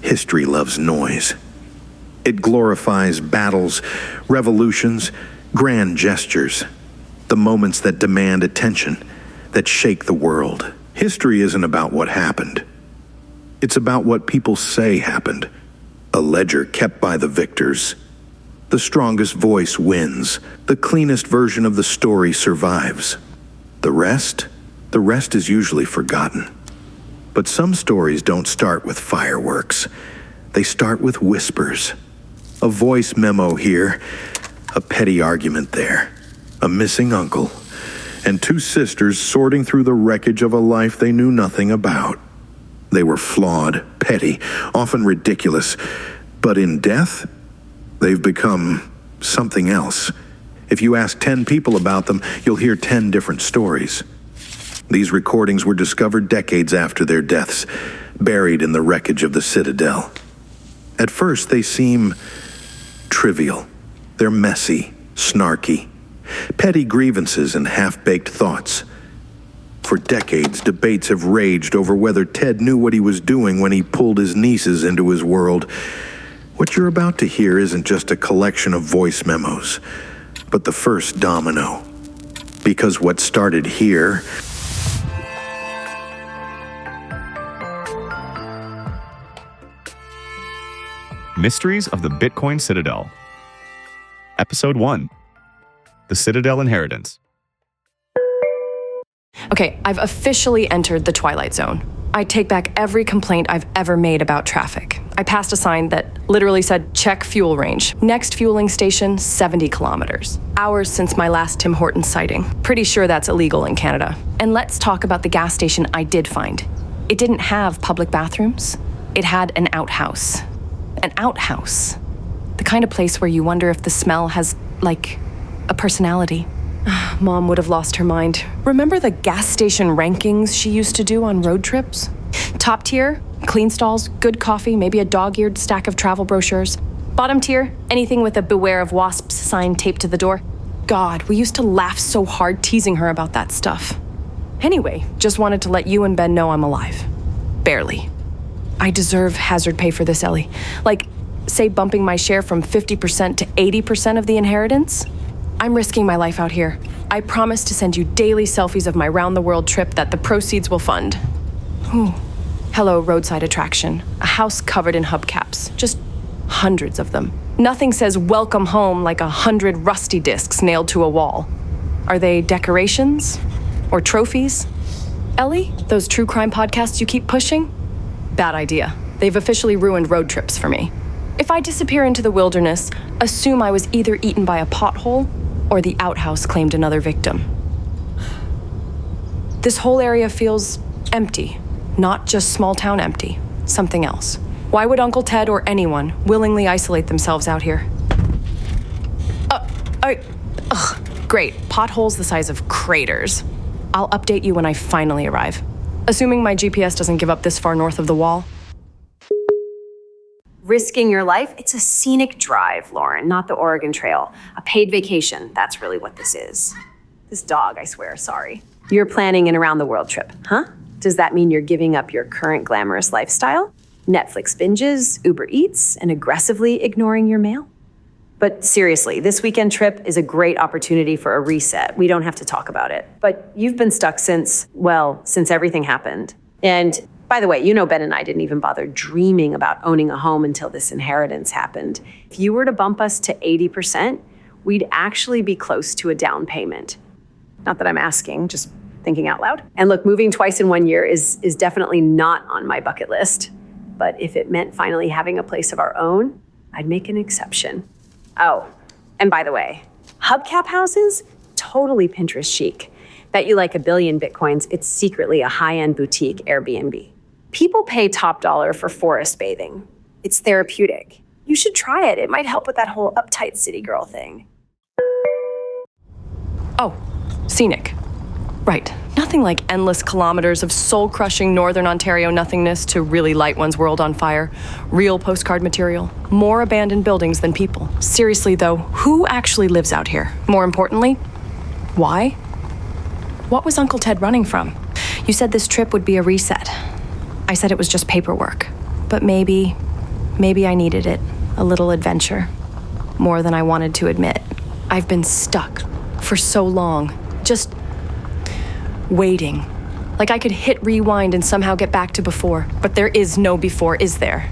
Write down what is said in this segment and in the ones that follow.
History loves noise. It glorifies battles, revolutions, grand gestures, the moments that demand attention, that shake the world. History isn't about what happened. It's about what people say happened. A ledger kept by the victors. The strongest voice wins. The cleanest version of the story survives. The rest is usually forgotten. But some stories don't start with fireworks. They start with whispers. A voice memo here, a petty argument there, a missing uncle, and two sisters sorting through the wreckage of a life they knew nothing about. They were flawed, petty, often ridiculous, but in death, they've become something else. If you ask 10 people about them, you'll hear 10 different stories. These recordings were discovered decades after their deaths, buried in the wreckage of the Citadel. At first, they seem trivial. They're messy, snarky, petty grievances and half-baked thoughts. For decades, debates have raged over whether Ted knew what he was doing when he pulled his nieces into his world. What you're about to hear isn't just a collection of voice memos, but the first domino. Because what started here Mysteries of the Bitcoin Citadel. Episode 1. The Citadel Inheritance. Okay, I've officially entered the Twilight Zone. I take back every complaint I've ever made about traffic. I passed a sign that literally said, check fuel range. Next fueling station, 70 kilometers. Hours since my last Tim Hortons sighting. Pretty sure that's illegal in Canada. And let's talk about the gas station I did find. It didn't have public bathrooms. It had an outhouse. An outhouse. The kind of place where you wonder if the smell has, like, a personality. Mom would have lost her mind. Remember the gas station rankings she used to do on road trips? Top tier, clean stalls, good coffee, maybe a dog-eared stack of travel brochures. Bottom tier, anything with a beware of wasps sign taped to the door. God, we used to laugh so hard teasing her about that stuff. Anyway, just wanted to let you and Ben know I'm alive. Barely. I deserve hazard pay for this, Ellie. Like, say bumping my share from 50% to 80% of the inheritance? I'm risking my life out here. I promise to send you daily selfies of my round-the-world trip that the proceeds will fund. Whew. Hello, roadside attraction. A house covered in hubcaps. Just hundreds of them. Nothing says welcome home like 100 rusty discs nailed to a wall. Are they decorations? Or trophies? Ellie, those true crime podcasts you keep pushing? Bad idea. They've officially ruined road trips for me. If I disappear into the wilderness, assume I was either eaten by a pothole or the outhouse claimed another victim. This whole area feels empty. Not just small town empty. Something else. Why would Uncle Ted or anyone willingly isolate themselves out here? Great. Potholes the size of craters. I'll update you when I finally arrive. Assuming my GPS doesn't give up this far north of the wall. Risking your life? It's a scenic drive, Lauren, not the Oregon Trail. A paid vacation, that's really what this is. This dog, I swear, sorry. You're planning an around-the-world trip, huh? Does that mean you're giving up your current glamorous lifestyle? Netflix binges, Uber Eats, and aggressively ignoring your mail? But seriously, this weekend trip is a great opportunity for a reset. We don't have to talk about it. But you've been stuck since everything happened. And by the way, you know Ben and I didn't even bother dreaming about owning a home until this inheritance happened. If you were to bump us to 80%, we'd actually be close to a down payment. Not that I'm asking, just thinking out loud. And look, moving twice in 1 year is definitely not on my bucket list. But if it meant finally having a place of our own, I'd make an exception. Oh, and by the way, hubcap houses, totally Pinterest chic. Bet you like $1 billion Bitcoins, it's secretly a high-end boutique Airbnb. People pay top dollar for forest bathing. It's therapeutic. You should try it. It might help with that whole uptight city girl thing. Oh, scenic. Right. Nothing like endless kilometers of soul-crushing Northern Ontario nothingness to really light one's world on fire. Real postcard material. More abandoned buildings than people. Seriously, though, who actually lives out here? More importantly, why? What was Uncle Ted running from? You said this trip would be a reset. I said it was just paperwork. But maybe I needed it. A little adventure. More than I wanted to admit. I've been stuck for so long. Just waiting. Like I could hit rewind and somehow get back to before. But there is no before, is there?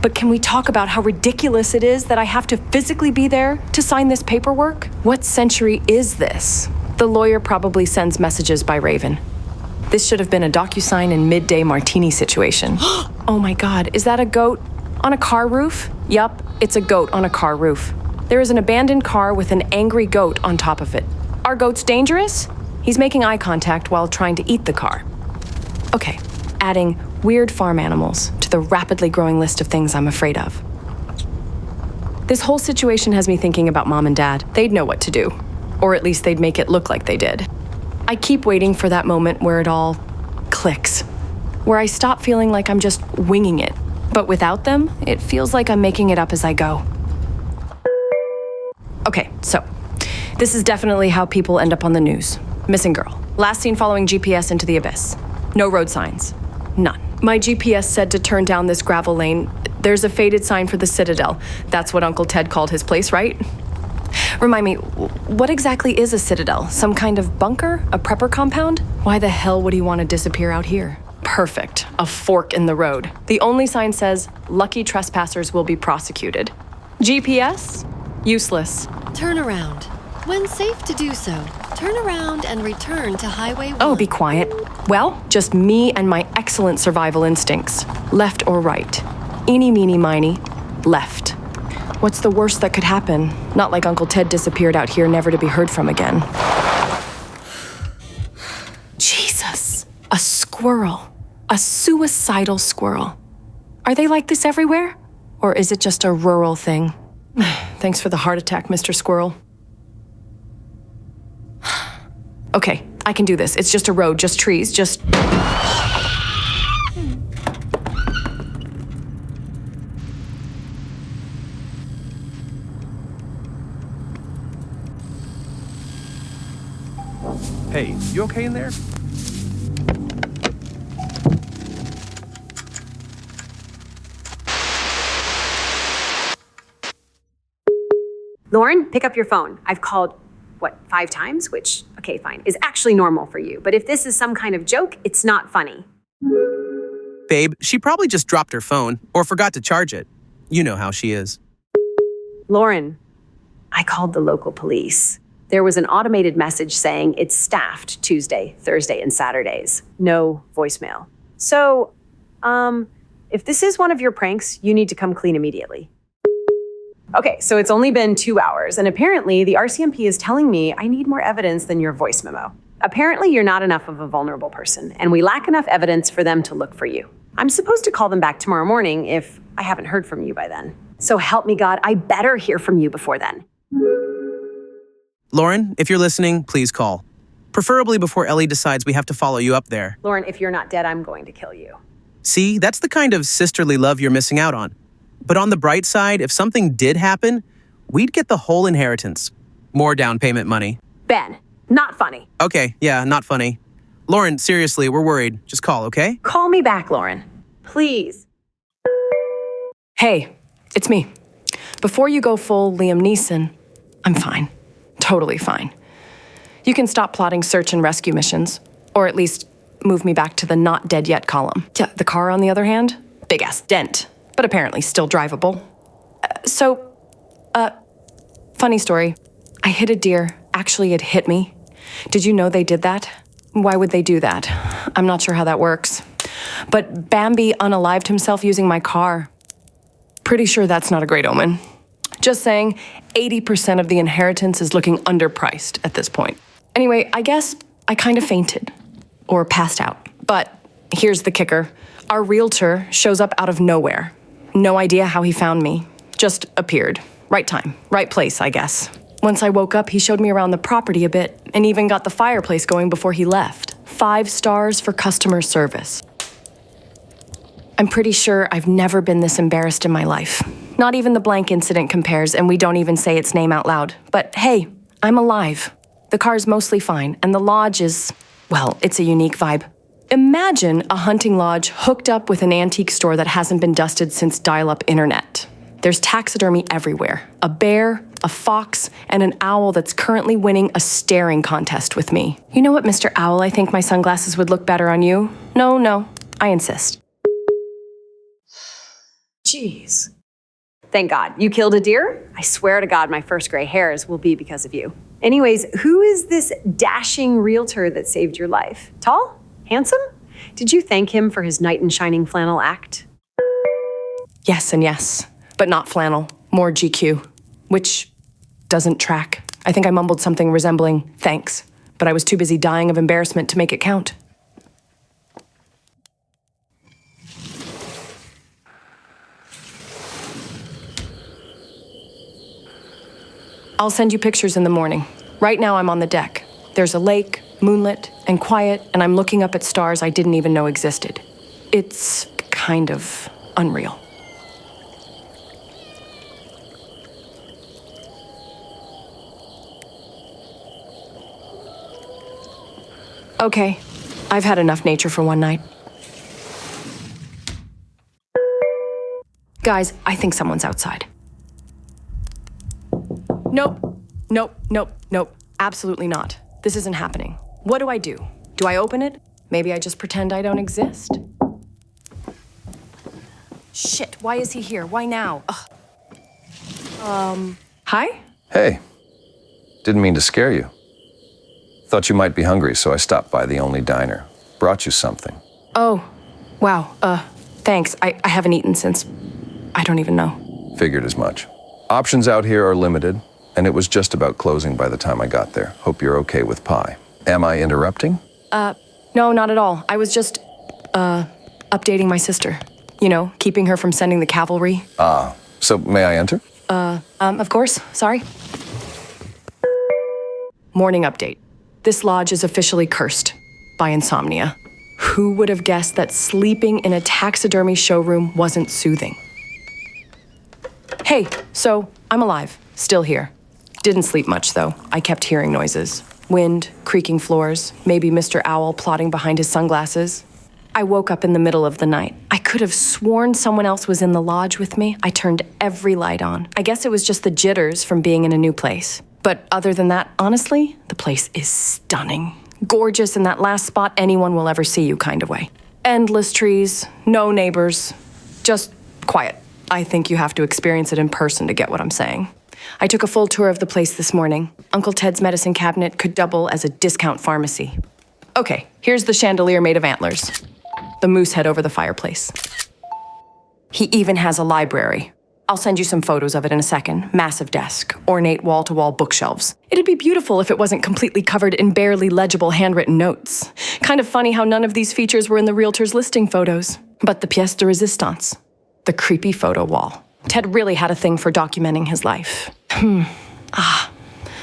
But can we talk about how ridiculous it is that I have to physically be there to sign this paperwork? What century is this? The lawyer probably sends messages by Raven. This should have been a DocuSign and midday martini situation. Oh my God, is that a goat on a car roof? Yup, it's a goat on a car roof. There is an abandoned car with an angry goat on top of it. Are goats dangerous? He's making eye contact while trying to eat the car. Okay, adding weird farm animals to the rapidly growing list of things I'm afraid of. This whole situation has me thinking about Mom and Dad. They'd know what to do, or at least they'd make it look like they did. I keep waiting for that moment where it all clicks, where I stop feeling like I'm just winging it. But without them, it feels like I'm making it up as I go. Okay, so this is definitely how people end up on the news. Missing girl. Last seen following GPS into the abyss. No road signs. None. My GPS said to turn down this gravel lane. There's a faded sign for the Citadel. That's what Uncle Ted called his place, right? Remind me, what exactly is a Citadel? Some kind of bunker? A prepper compound? Why the hell would he want to disappear out here? Perfect. A fork in the road. The only sign says, lucky trespassers will be prosecuted. GPS? Useless. Turn around. When safe to do so, turn around and return to Highway 1. Oh, be quiet. Well, just me and my excellent survival instincts. Left or right? Eeny, meeny, miny. Left. What's the worst that could happen? Not like Uncle Ted disappeared out here never to be heard from again. Jesus. A squirrel. A suicidal squirrel. Are they like this everywhere? Or is it just a rural thing? Thanks for the heart attack, Mr. Squirrel. Okay, I can do this. It's just a road, just trees, just... Hey, you okay in there? Lauren, pick up your phone. I've called, 5 times? Which, okay, fine, is actually normal for you. But if this is some kind of joke, it's not funny. Babe, she probably just dropped her phone or forgot to charge it. You know how she is. Lauren, I called the local police. There was an automated message saying it's staffed Tuesday, Thursday, and Saturdays. No voicemail. So, if this is one of your pranks, you need to come clean immediately. Okay, so it's only been 2 hours, and apparently the RCMP is telling me I need more evidence than your voice memo. Apparently you're not enough of a vulnerable person, and we lack enough evidence for them to look for you. I'm supposed to call them back tomorrow morning if I haven't heard from you by then. So help me God, I better hear from you before then. Lauren, if you're listening, please call. Preferably before Ellie decides we have to follow you up there. Lauren, if you're not dead, I'm going to kill you. See, that's the kind of sisterly love you're missing out on. But on the bright side, if something did happen, we'd get the whole inheritance. More down payment money. Ben, not funny. Okay, yeah, not funny. Lauren, seriously, we're worried. Just call, okay? Call me back, Lauren. Please. Hey, it's me. Before you go full Liam Neeson, I'm fine. Totally fine. You can stop plotting search and rescue missions, or at least move me back to the not dead yet column. The car, on the other hand, big ass dent, but apparently still drivable. Funny story. I hit a deer. Actually, it hit me. Did you know they did that? Why would they do that? I'm not sure how that works. But Bambi unalived himself using my car. Pretty sure that's not a great omen. Just saying, 80% of the inheritance is looking underpriced at this point. Anyway, I guess I kind of fainted. Or passed out. But here's the kicker. Our realtor shows up out of nowhere. No idea how he found me. Just appeared. Right time, right place, I guess. Once I woke up, he showed me around the property a bit and even got the fireplace going before he left. 5 stars for customer service. I'm pretty sure I've never been this embarrassed in my life. Not even the blank incident compares, and we don't even say its name out loud. But hey, I'm alive. The car's mostly fine, and the lodge is, well, it's a unique vibe. Imagine a hunting lodge hooked up with an antique store that hasn't been dusted since dial-up internet. There's taxidermy everywhere. A bear, a fox, and an owl that's currently winning a staring contest with me. You know what, Mr. Owl, I think my sunglasses would look better on you. No, I insist. Jeez. Thank God. You killed a deer? I swear to God, my first gray hairs will be because of you. Anyways, who is this dashing realtor that saved your life? Tall? Handsome? Did you thank him for his knight in shining flannel act? Yes and yes, but not flannel, more GQ, which doesn't track. I think I mumbled something resembling thanks, but I was too busy dying of embarrassment to make it count. I'll send you pictures in the morning. Right now I'm on the deck. There's a lake, moonlit and quiet, and I'm looking up at stars I didn't even know existed. It's kind of unreal. Okay, I've had enough nature for one night. Guys, I think someone's outside. Nope. Absolutely not. This isn't happening. What do I do? Do I open it? Maybe I just pretend I don't exist? Shit, why is he here? Why now? Ugh. Hi? Hey. Didn't mean to scare you. Thought you might be hungry, so I stopped by the only diner. Brought you something. Oh, wow. Thanks. I haven't eaten since... I don't even know. Figured as much. Options out here are limited, and it was just about closing by the time I got there. Hope you're okay with pie. Am I interrupting? No, not at all. I was just, updating my sister. You know, keeping her from sending the cavalry. So may I enter? Of course. Sorry. Morning update. This lodge is officially cursed by insomnia. Who would have guessed that sleeping in a taxidermy showroom wasn't soothing? Hey, so I'm alive, still here. Didn't sleep much, though. I kept hearing noises. Wind, creaking floors, maybe Mr. Owl plotting behind his sunglasses. I woke up in the middle of the night. I could have sworn someone else was in the lodge with me. I turned every light on. I guess it was just the jitters from being in a new place. But other than that, honestly, the place is stunning. Gorgeous in that last spot anyone will ever see you kind of way. Endless trees, no neighbors, just quiet. I think you have to experience it in person to get what I'm saying. I took a full tour of the place this morning. Uncle Ted's medicine cabinet could double as a discount pharmacy. Okay, here's the chandelier made of antlers. The moose head over the fireplace. He even has a library. I'll send you some photos of it in a second. Massive desk, ornate wall-to-wall bookshelves. It'd be beautiful if it wasn't completely covered in barely legible handwritten notes. Kind of funny how none of these features were in the realtor's listing photos. But the pièce de résistance. The creepy photo wall. Ted really had a thing for documenting his life.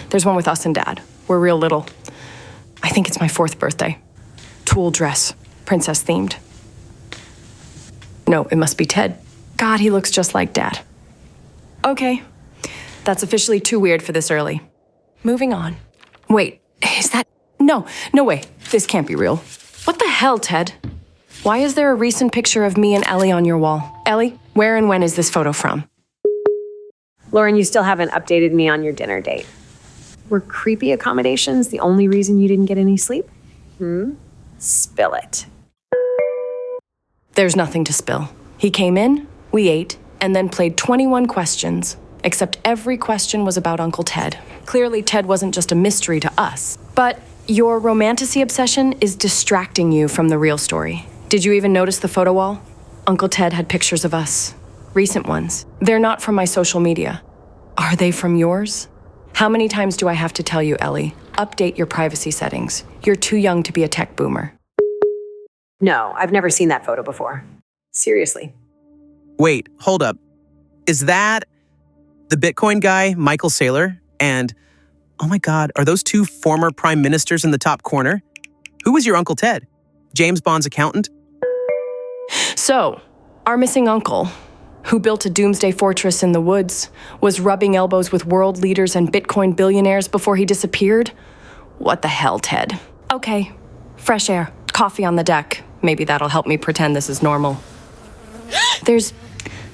There's one with us and Dad. We're real little. I think it's my 4th birthday. Tulle dress, princess themed. No, it must be Ted. God, he looks just like Dad. Okay, that's officially too weird for this early. Moving on. Wait, is that... No way. This can't be real. What the hell, Ted? Why is there a recent picture of me and Ellie on your wall? Ellie, where and when is this photo from? Lauren, you still haven't updated me on your dinner date. Were creepy accommodations the only reason you didn't get any sleep? Spill it. There's nothing to spill. He came in, we ate, and then played 21 questions, except every question was about Uncle Ted. Clearly, Ted wasn't just a mystery to us. But your romantasy obsession is distracting you from the real story. Did you even notice the photo wall? Uncle Ted had pictures of us. Recent ones. They're not from my social media. Are they from yours? How many times do I have to tell you, Ellie? Update your privacy settings. You're too young to be a tech boomer. No, I've never seen that photo before. Seriously. Wait, hold up. Is that the Bitcoin guy, Michael Saylor? And, oh my God, are those 2 former prime ministers in the top corner? Who was your Uncle Ted? James Bond's accountant? So, our missing uncle, who built a doomsday fortress in the woods, was rubbing elbows with world leaders and Bitcoin billionaires before he disappeared? What the hell, Ted? Okay, fresh air. Coffee on the deck. Maybe that'll help me pretend this is normal. There's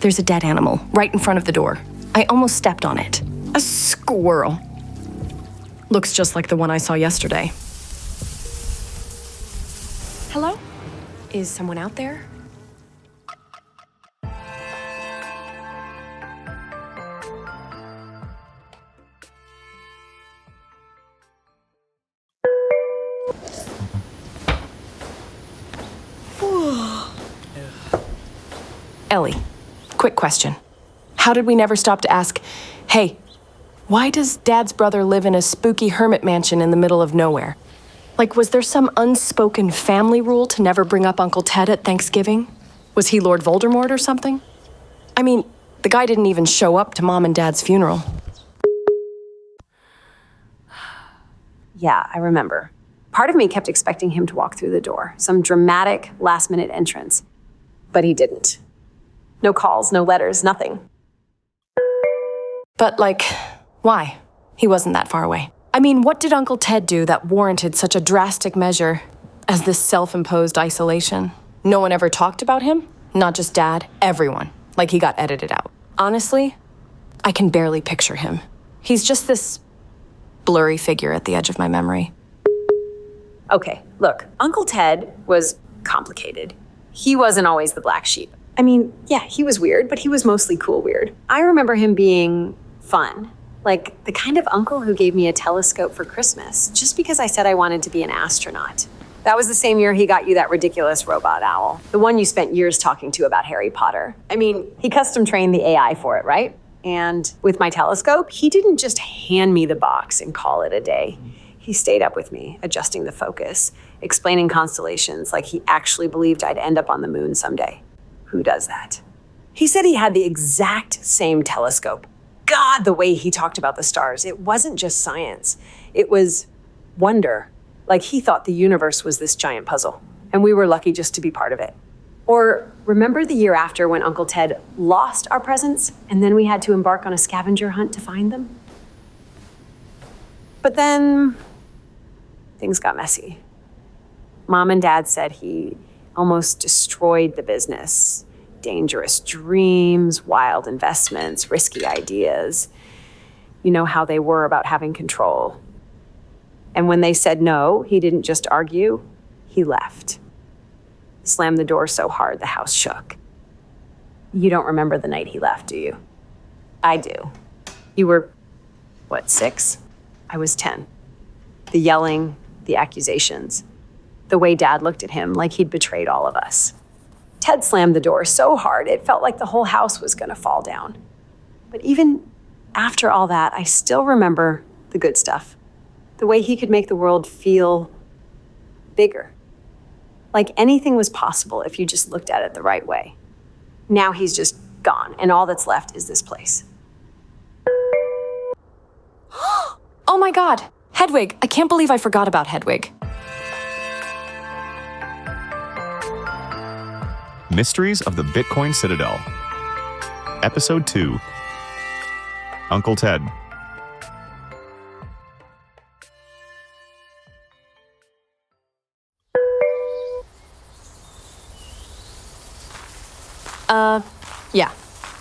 a dead animal right in front of the door. I almost stepped on it. A squirrel. Looks just like the one I saw yesterday. Hello? Is someone out there? Ellie, quick question. How did we never stop to ask, hey, why does Dad's brother live in a spooky hermit mansion in the middle of nowhere? Like, was there some unspoken family rule to never bring up Uncle Ted at Thanksgiving? Was he Lord Voldemort or something? I mean, the guy didn't even show up to Mom and Dad's funeral. Yeah, I remember. Part of me kept expecting him to walk through the door, some dramatic last-minute entrance. But he didn't. No calls, no letters, nothing. But, like, why? He wasn't that far away. I mean, what did Uncle Ted do that warranted such a drastic measure as this self-imposed isolation? No one ever talked about him? Not just Dad, everyone. Like he got edited out. Honestly, I can barely picture him. He's just this blurry figure at the edge of my memory. Okay, look, Uncle Ted was complicated. He wasn't always the black sheep. I mean, yeah, he was weird, but he was mostly cool weird. I remember him being fun. Like the kind of uncle who gave me a telescope for Christmas, just because I said I wanted to be an astronaut. That was the same year he got you that ridiculous robot owl, the one you spent years talking to about Harry Potter. I mean, he custom trained the AI for it, right? And with my telescope, he didn't just hand me the box and call it a day. He stayed up with me, adjusting the focus, explaining constellations like he actually believed I'd end up on the moon someday. Who does that? He said he had the exact same telescope. God, the way he talked about the stars. It wasn't just science. It was wonder. Like he thought the universe was this giant puzzle, and we were lucky just to be part of it. Or remember the year after when Uncle Ted lost our presents, and then we had to embark on a scavenger hunt to find them? But then things got messy. Mom and Dad said he almost destroyed the business. Dangerous dreams, wild investments, risky ideas. You know how they were about having control. And when they said no, he didn't just argue, he left. Slammed the door so hard the house shook. You don't remember the night he left, do you? I do. You were, 6? I was 10. The yelling, the accusations, the way Dad looked at him like he'd betrayed all of us. Ted slammed the door so hard it felt like the whole house was gonna fall down. But even after all that, I still remember the good stuff. The way he could make the world feel bigger. Like anything was possible if you just looked at it the right way. Now he's just gone, and all that's left is this place. Oh my God, Hedwig. I can't believe I forgot about Hedwig. Mysteries of the Bitcoin Citadel. Episode 2. Uncle Ted. Yeah.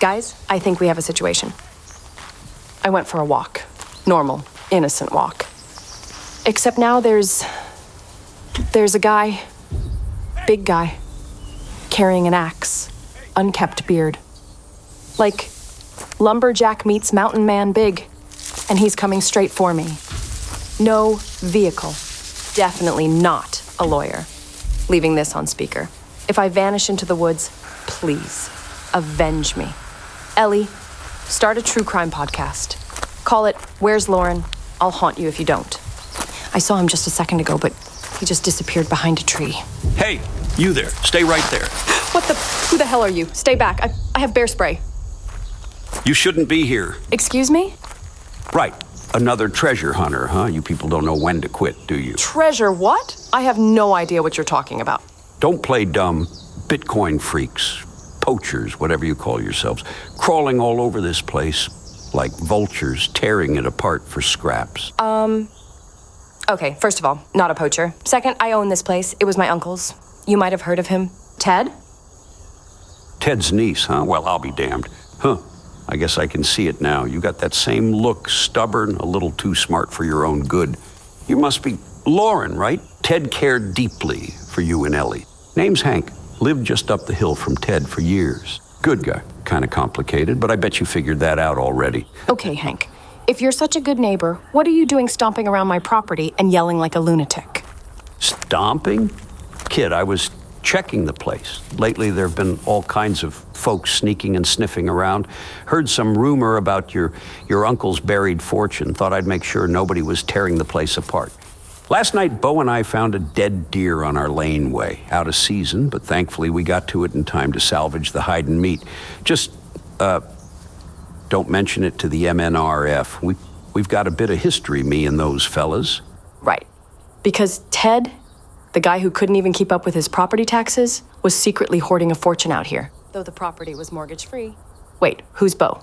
Guys, I think we have a situation. I went for a walk. Normal, innocent walk. Except now there's a guy, big guy, carrying an axe, unkept beard. Like lumberjack meets mountain man big, and he's coming straight for me. No vehicle. Definitely not a lawyer. Leaving this on speaker. If I vanish into the woods, please, avenge me. Ellie, start a true crime podcast. Call it Where's Lauren? I'll haunt you if you don't. I saw him just a second ago, but he just disappeared behind a tree. Hey, you there. Stay right there. Who the hell are you? Stay back. I have bear spray. You shouldn't be here. Excuse me? Right. Another treasure hunter, huh? You people don't know when to quit, do you? Treasure what? I have no idea what you're talking about. Don't play dumb. Bitcoin freaks, poachers, whatever you call yourselves, crawling all over this place like vultures tearing it apart for scraps. Okay, first of all, not a poacher. Second, I own this place. It was my uncle's. You might have heard of him. Ted? Ted's niece, huh? Well, I'll be damned. Huh. I guess I can see it now. You got that same look, stubborn, a little too smart for your own good. You must be Lauren, right? Ted cared deeply for you and Ellie. Name's Hank. Lived just up the hill from Ted for years. Good guy. Kind of complicated, but I bet you figured that out already. Okay, Hank. If you're such a good neighbor, what are you doing stomping around my property and yelling like a lunatic? Stomping? Kid, I was checking the place. Lately, there have been all kinds of folks sneaking and sniffing around. Heard some rumor about your uncle's buried fortune. Thought I'd make sure nobody was tearing the place apart. Last night, Bo and I found a dead deer on our laneway. Out of season, but thankfully we got to it in time to salvage the hide and meat. Just, don't mention it to the MNRF. We've got a bit of history, me and those fellas. Right. Because Ted, the guy who couldn't even keep up with his property taxes, was secretly hoarding a fortune out here, though the property was mortgage-free. Wait, who's Bo?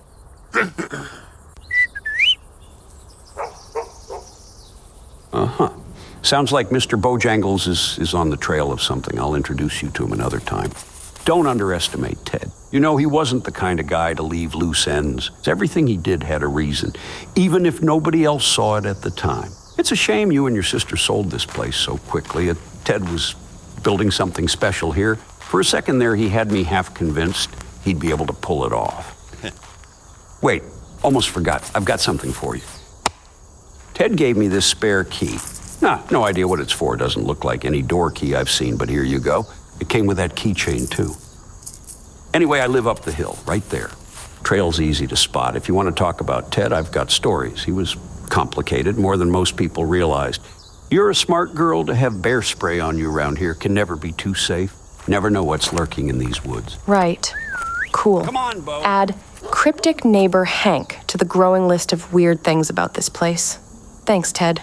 Uh-huh. Sounds like Mr. Bojangles is on the trail of something. I'll introduce you to him another time. Don't underestimate Ted. You know, he wasn't the kind of guy to leave loose ends. Everything he did had a reason, even if nobody else saw it at the time. It's a shame you and your sister sold this place so quickly. Ted was building something special here. For a second there, he had me half convinced he'd be able to pull it off. Wait, almost forgot. I've got something for you. Ted gave me this spare key. No idea what it's for. Doesn't look like any door key I've seen, but here you go. It came with that keychain, too. Anyway, I live up the hill, right there. Trail's easy to spot. If you want to talk about Ted, I've got stories. He was complicated, more than most people realized. You're a smart girl. To have bear spray on you around here can never be too safe. Never know what's lurking in these woods. Right. Cool. Come on, Bo. Add cryptic neighbor Hank to the growing list of weird things about this place. Thanks, Ted.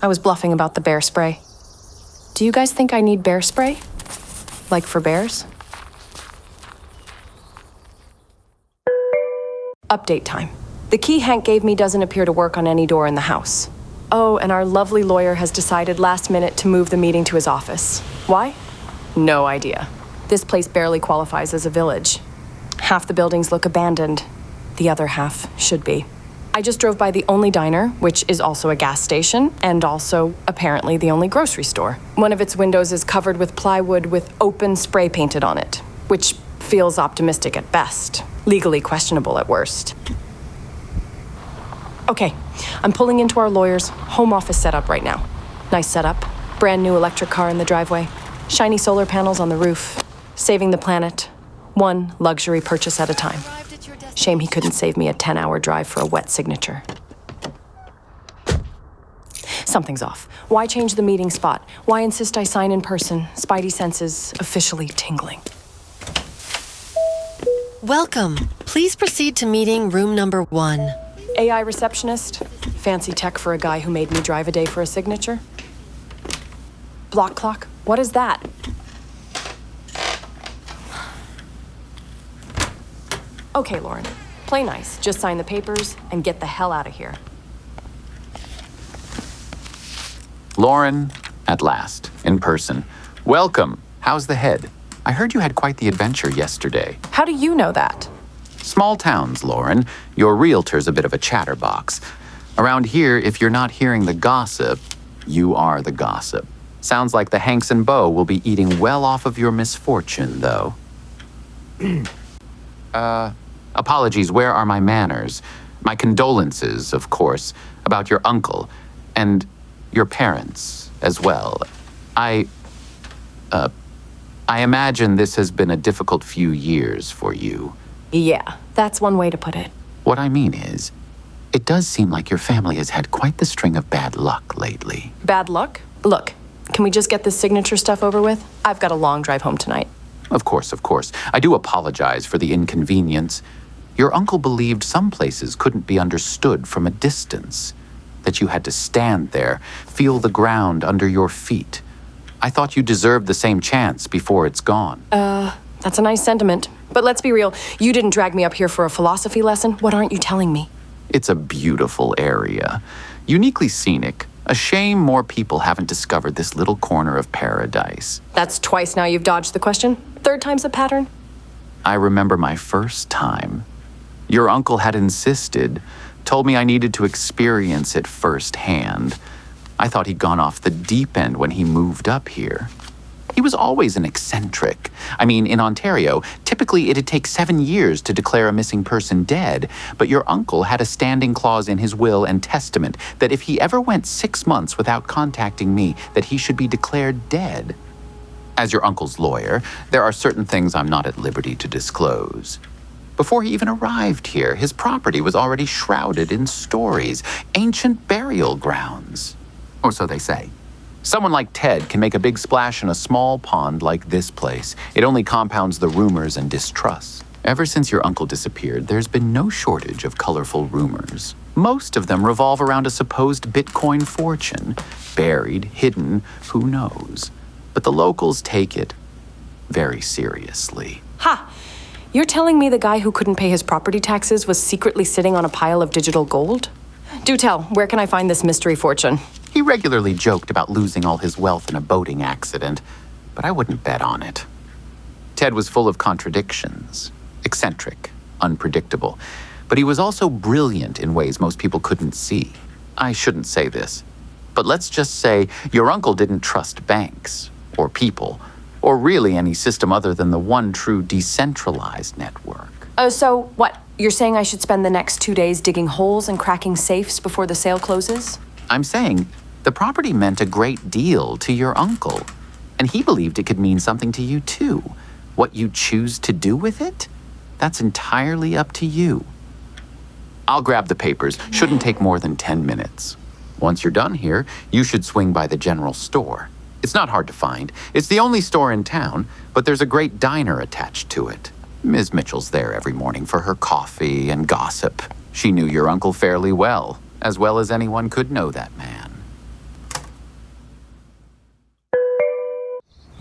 I was bluffing about the bear spray. Do you guys think I need bear spray? Like for bears? Update time. The key Hank gave me doesn't appear to work on any door in the house. Oh, and our lovely lawyer has decided last minute to move the meeting to his office. Why? No idea. This place barely qualifies as a village. Half the buildings look abandoned. The other half should be. I just drove by the only diner, which is also a gas station, and also, apparently, the only grocery store. One of its windows is covered with plywood with open spray painted on it, which feels optimistic at best, legally questionable at worst. Okay, I'm pulling into our lawyer's home office setup right now. Nice setup. Brand new electric car in the driveway. Shiny solar panels on the roof. Saving the planet. One luxury purchase at a time. Shame he couldn't save me a 10-hour drive for a wet signature. Something's off. Why change the meeting spot? Why insist I sign in person? Spidey senses officially tingling. Welcome. Please proceed to meeting room number 1. AI receptionist? Fancy tech for a guy who made me drive a day for a signature? Block clock? What is that? Okay, Lauren. Play nice. Just sign the papers and get the hell out of here. Lauren, at last, in person. Welcome. How's the head? I heard you had quite the adventure yesterday. How do you know that? Small towns, Lauren. Your realtor's a bit of a chatterbox. Around here, if you're not hearing the gossip, you are the gossip. Sounds like the Hanks and Bo will be eating well off of your misfortune, though. Apologies, where are my manners? My condolences, of course, about your uncle and your parents as well. I imagine this has been a difficult few years for you. Yeah, that's one way to put it. What I mean is, it does seem like your family has had quite the string of bad luck lately. Bad luck? Look, can we just get this signature stuff over with? I've got a long drive home tonight. Of course. I do apologize for the inconvenience. Your uncle believed some places couldn't be understood from a distance, that you had to stand there, feel the ground under your feet. I thought you deserved the same chance before it's gone. That's a nice sentiment. But let's be real, you didn't drag me up here for a philosophy lesson. What aren't you telling me? It's a beautiful area, uniquely scenic, A shame more people haven't discovered this little corner of paradise. That's twice now you've dodged the question. Third time's a pattern. I remember my first time. Your uncle had insisted, told me I needed to experience it firsthand. I thought he'd gone off the deep end when he moved up here. He was always an eccentric. I mean, in Ontario, typically it'd take 7 years to declare a missing person dead, but your uncle had a standing clause in his will and testament that if he ever went 6 months without contacting me, that he should be declared dead. As your uncle's lawyer, there are certain things I'm not at liberty to disclose. Before he even arrived here, his property was already shrouded in stories, ancient burial grounds. Or so they say. Someone like Ted can make a big splash in a small pond like this place. It only compounds the rumors and distrust. Ever since your uncle disappeared, there's been no shortage of colorful rumors. Most of them revolve around a supposed Bitcoin fortune. Buried, hidden, who knows? But the locals take it very seriously. Ha! You're telling me the guy who couldn't pay his property taxes was secretly sitting on a pile of digital gold? Do tell, where can I find this mystery fortune? He regularly joked about losing all his wealth in a boating accident, but I wouldn't bet on it. Ted was full of contradictions, eccentric, unpredictable, but he was also brilliant in ways most people couldn't see. I shouldn't say this, but let's just say your uncle didn't trust banks, or people, or really any system other than the one true decentralized network. So what? You're saying I should spend the next 2 days digging holes and cracking safes before the sale closes? I'm saying the property meant a great deal to your uncle, and he believed it could mean something to you too. What you choose to do with it, that's entirely up to you. I'll grab the papers. Shouldn't take more than 10 minutes. Once you're done here, you should swing by the general store. It's not hard to find. It's the only store in town, but there's a great diner attached to it. Ms. Mitchell's there every morning for her coffee and gossip. She knew your uncle fairly well as anyone could know that man.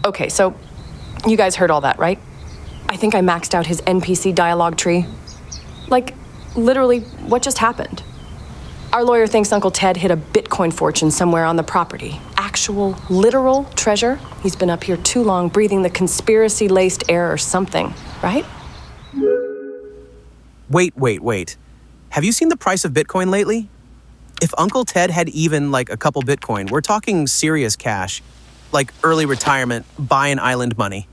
Okay, so you guys heard all that, right? I think I maxed out his NPC dialogue tree. Like, literally, what just happened? Our lawyer thinks Uncle Ted hid a Bitcoin fortune somewhere on the property. Actual, literal treasure. He's been up here too long, breathing the conspiracy-laced air or something, right? Wait. Have you seen the price of Bitcoin lately? If Uncle Ted had even like a couple Bitcoin, we're talking serious cash. Like early retirement, buy an island money.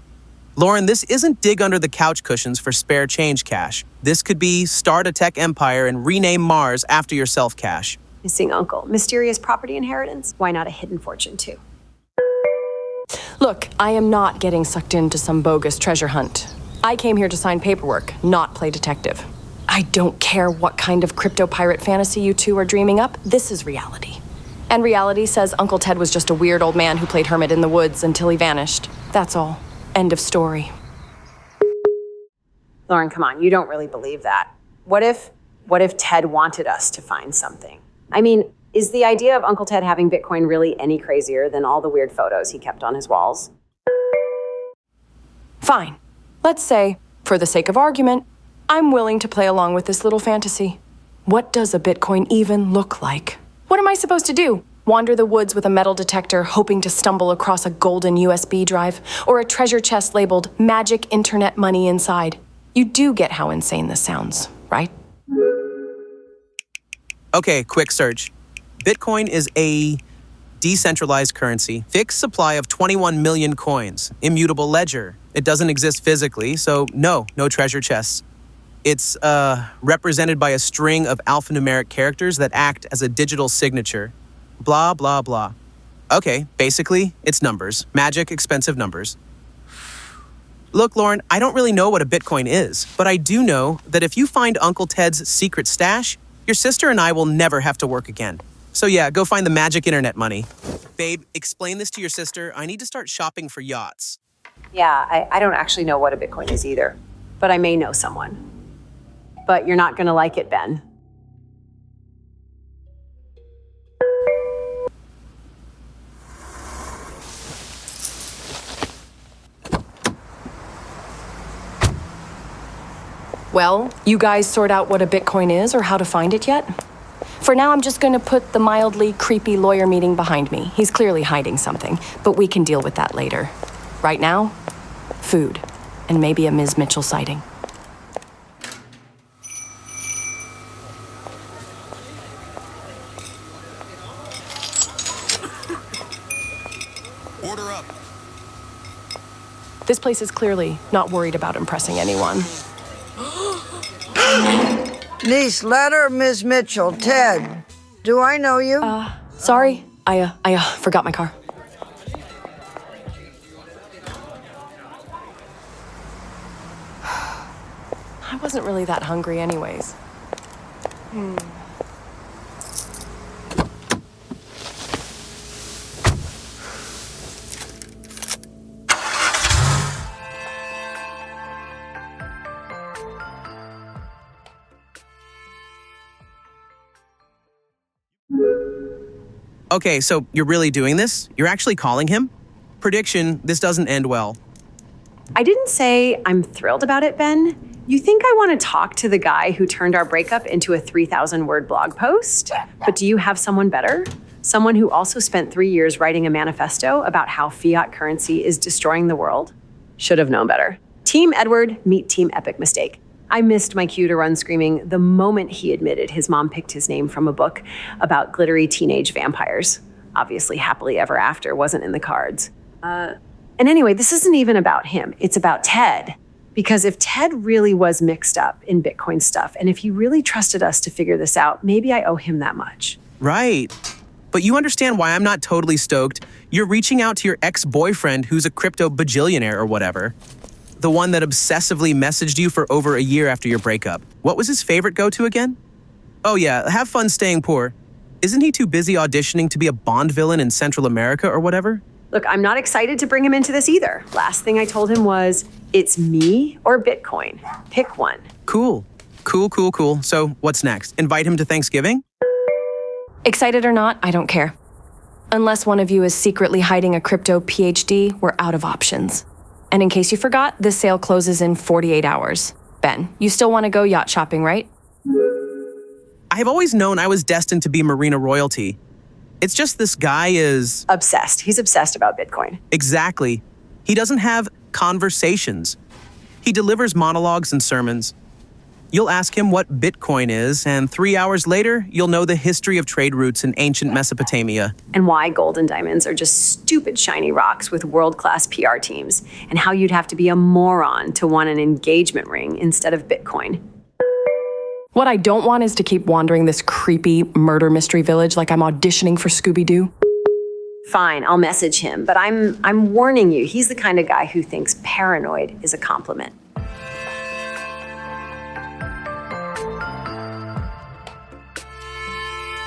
Lauren, this isn't dig under the couch cushions for spare change cash. This could be start a tech empire and rename Mars after yourself cash. Missing uncle. Mysterious property inheritance? Why not a hidden fortune too? Look, I am not getting sucked into some bogus treasure hunt. I came here to sign paperwork, not play detective. I don't care what kind of crypto pirate fantasy you two are dreaming up. This is reality. And reality says Uncle Ted was just a weird old man who played hermit in the woods until he vanished. That's all. End of story. Lauren, come on, you don't really believe that. What if Ted wanted us to find something? I mean, is the idea of Uncle Ted having Bitcoin really any crazier than all the weird photos he kept on his walls? Fine. Let's say, for the sake of argument, I'm willing to play along with this little fantasy. What does a Bitcoin even look like? What am I supposed to do? Wander the woods with a metal detector, hoping to stumble across a golden USB drive, or a treasure chest labeled magic internet money inside? You do get how insane this sounds, right? Okay, quick search. Bitcoin is a decentralized currency, fixed supply of 21 million coins, immutable ledger. It doesn't exist physically, so no treasure chests. It's represented by a string of alphanumeric characters that act as a digital signature. Blah, blah, blah. Okay, basically, it's numbers. Magic, expensive numbers. Look, Lauren, I don't really know what a Bitcoin is, but I do know that if you find Uncle Ted's secret stash, your sister and I will never have to work again. So yeah, go find the magic internet money. Babe, explain this to your sister. I need to start shopping for yachts. Yeah, I don't actually know what a Bitcoin is either, but I may know someone. But you're not gonna like it, Ben. Well, you guys sort out what a Bitcoin is or how to find it yet? For now, I'm just going to put the mildly creepy lawyer meeting behind me. He's clearly hiding something, but we can deal with that later. Right now, food, and maybe a Ms. Mitchell sighting. Order up. This place is clearly not worried about impressing anyone. Niece letter, Miss Mitchell. Ted. Do I know you? Sorry. I forgot my car. I wasn't really that hungry anyways. Okay, so you're really doing this? You're actually calling him? Prediction, this doesn't end well. I didn't say I'm thrilled about it, Ben. You think I want to talk to the guy who turned our breakup into a 3,000-word blog post? But do you have someone better? Someone who also spent 3 years writing a manifesto about how fiat currency is destroying the world? Should have known better. Team Edward, meet Team Epic Mistake. I missed my cue to run screaming the moment he admitted his mom picked his name from a book about glittery teenage vampires. Obviously, happily ever after wasn't in the cards. And anyway, this isn't even about him. It's about Ted. Because if Ted really was mixed up in Bitcoin stuff, and if he really trusted us to figure this out, maybe I owe him that much. Right. But you understand why I'm not totally stoked. You're reaching out to your ex-boyfriend who's a crypto bajillionaire or whatever. The one that obsessively messaged you for over a year after your breakup. What was his favorite go-to again? Oh yeah, have fun staying poor. Isn't he too busy auditioning to be a Bond villain in Central America or whatever? Look, I'm not excited to bring him into this either. Last thing I told him was, it's me or Bitcoin. Pick one. Cool. Cool. So what's next? Invite him to Thanksgiving? Excited or not, I don't care. Unless one of you is secretly hiding a crypto PhD, we're out of options. And in case you forgot, this sale closes in 48 hours. Ben, you still want to go yacht shopping, right? I have always known I was destined to be marina royalty. It's just this guy is... Obsessed. He's obsessed about Bitcoin. Exactly. He doesn't have conversations. He delivers monologues and sermons. You'll ask him what Bitcoin is, and 3 hours later, you'll know the history of trade routes in ancient Mesopotamia. And why gold and diamonds are just stupid shiny rocks with world-class PR teams, and how you'd have to be a moron to want an engagement ring instead of Bitcoin. What I don't want is to keep wandering this creepy murder mystery village like I'm auditioning for Scooby-Doo. Fine, I'll message him, but I'm warning you, he's the kind of guy who thinks paranoid is a compliment.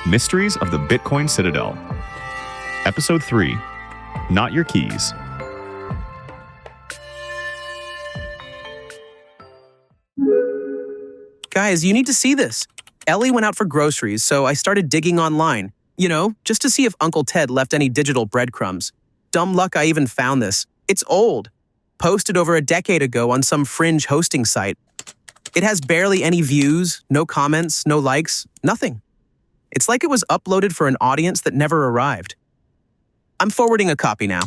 Mysteries of the Bitcoin Citadel. Episode 3, Not Your Keys. Guys, you need to see this. Ellie went out for groceries, so I started digging online. You know, just to see if Uncle Ted left any digital breadcrumbs. Dumb luck I even found this. It's old. Posted over a decade ago on some fringe hosting site. It has barely any views, no comments, no likes, nothing. It's like it was uploaded for an audience that never arrived. I'm forwarding a copy now.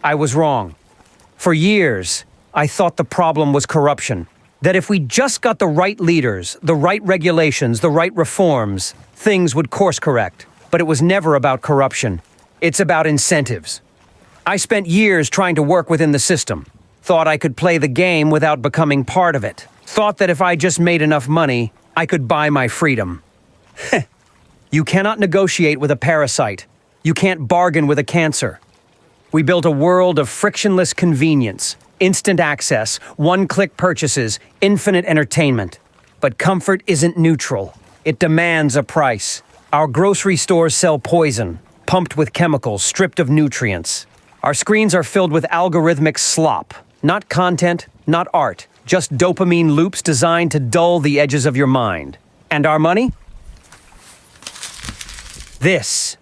I was wrong. For years, I thought the problem was corruption. That if we just got the right leaders, the right regulations, the right reforms, things would course correct. But it was never about corruption. It's about incentives. I spent years trying to work within the system. Thought I could play the game without becoming part of it. Thought that if I just made enough money, I could buy my freedom. You cannot negotiate with a parasite. You can't bargain with a cancer. We built a world of frictionless convenience, instant access, one-click purchases, infinite entertainment. But comfort isn't neutral. It demands a price. Our grocery stores sell poison, pumped with chemicals, stripped of nutrients. Our screens are filled with algorithmic slop. Not content, not art, just dopamine loops designed to dull the edges of your mind. And our money? This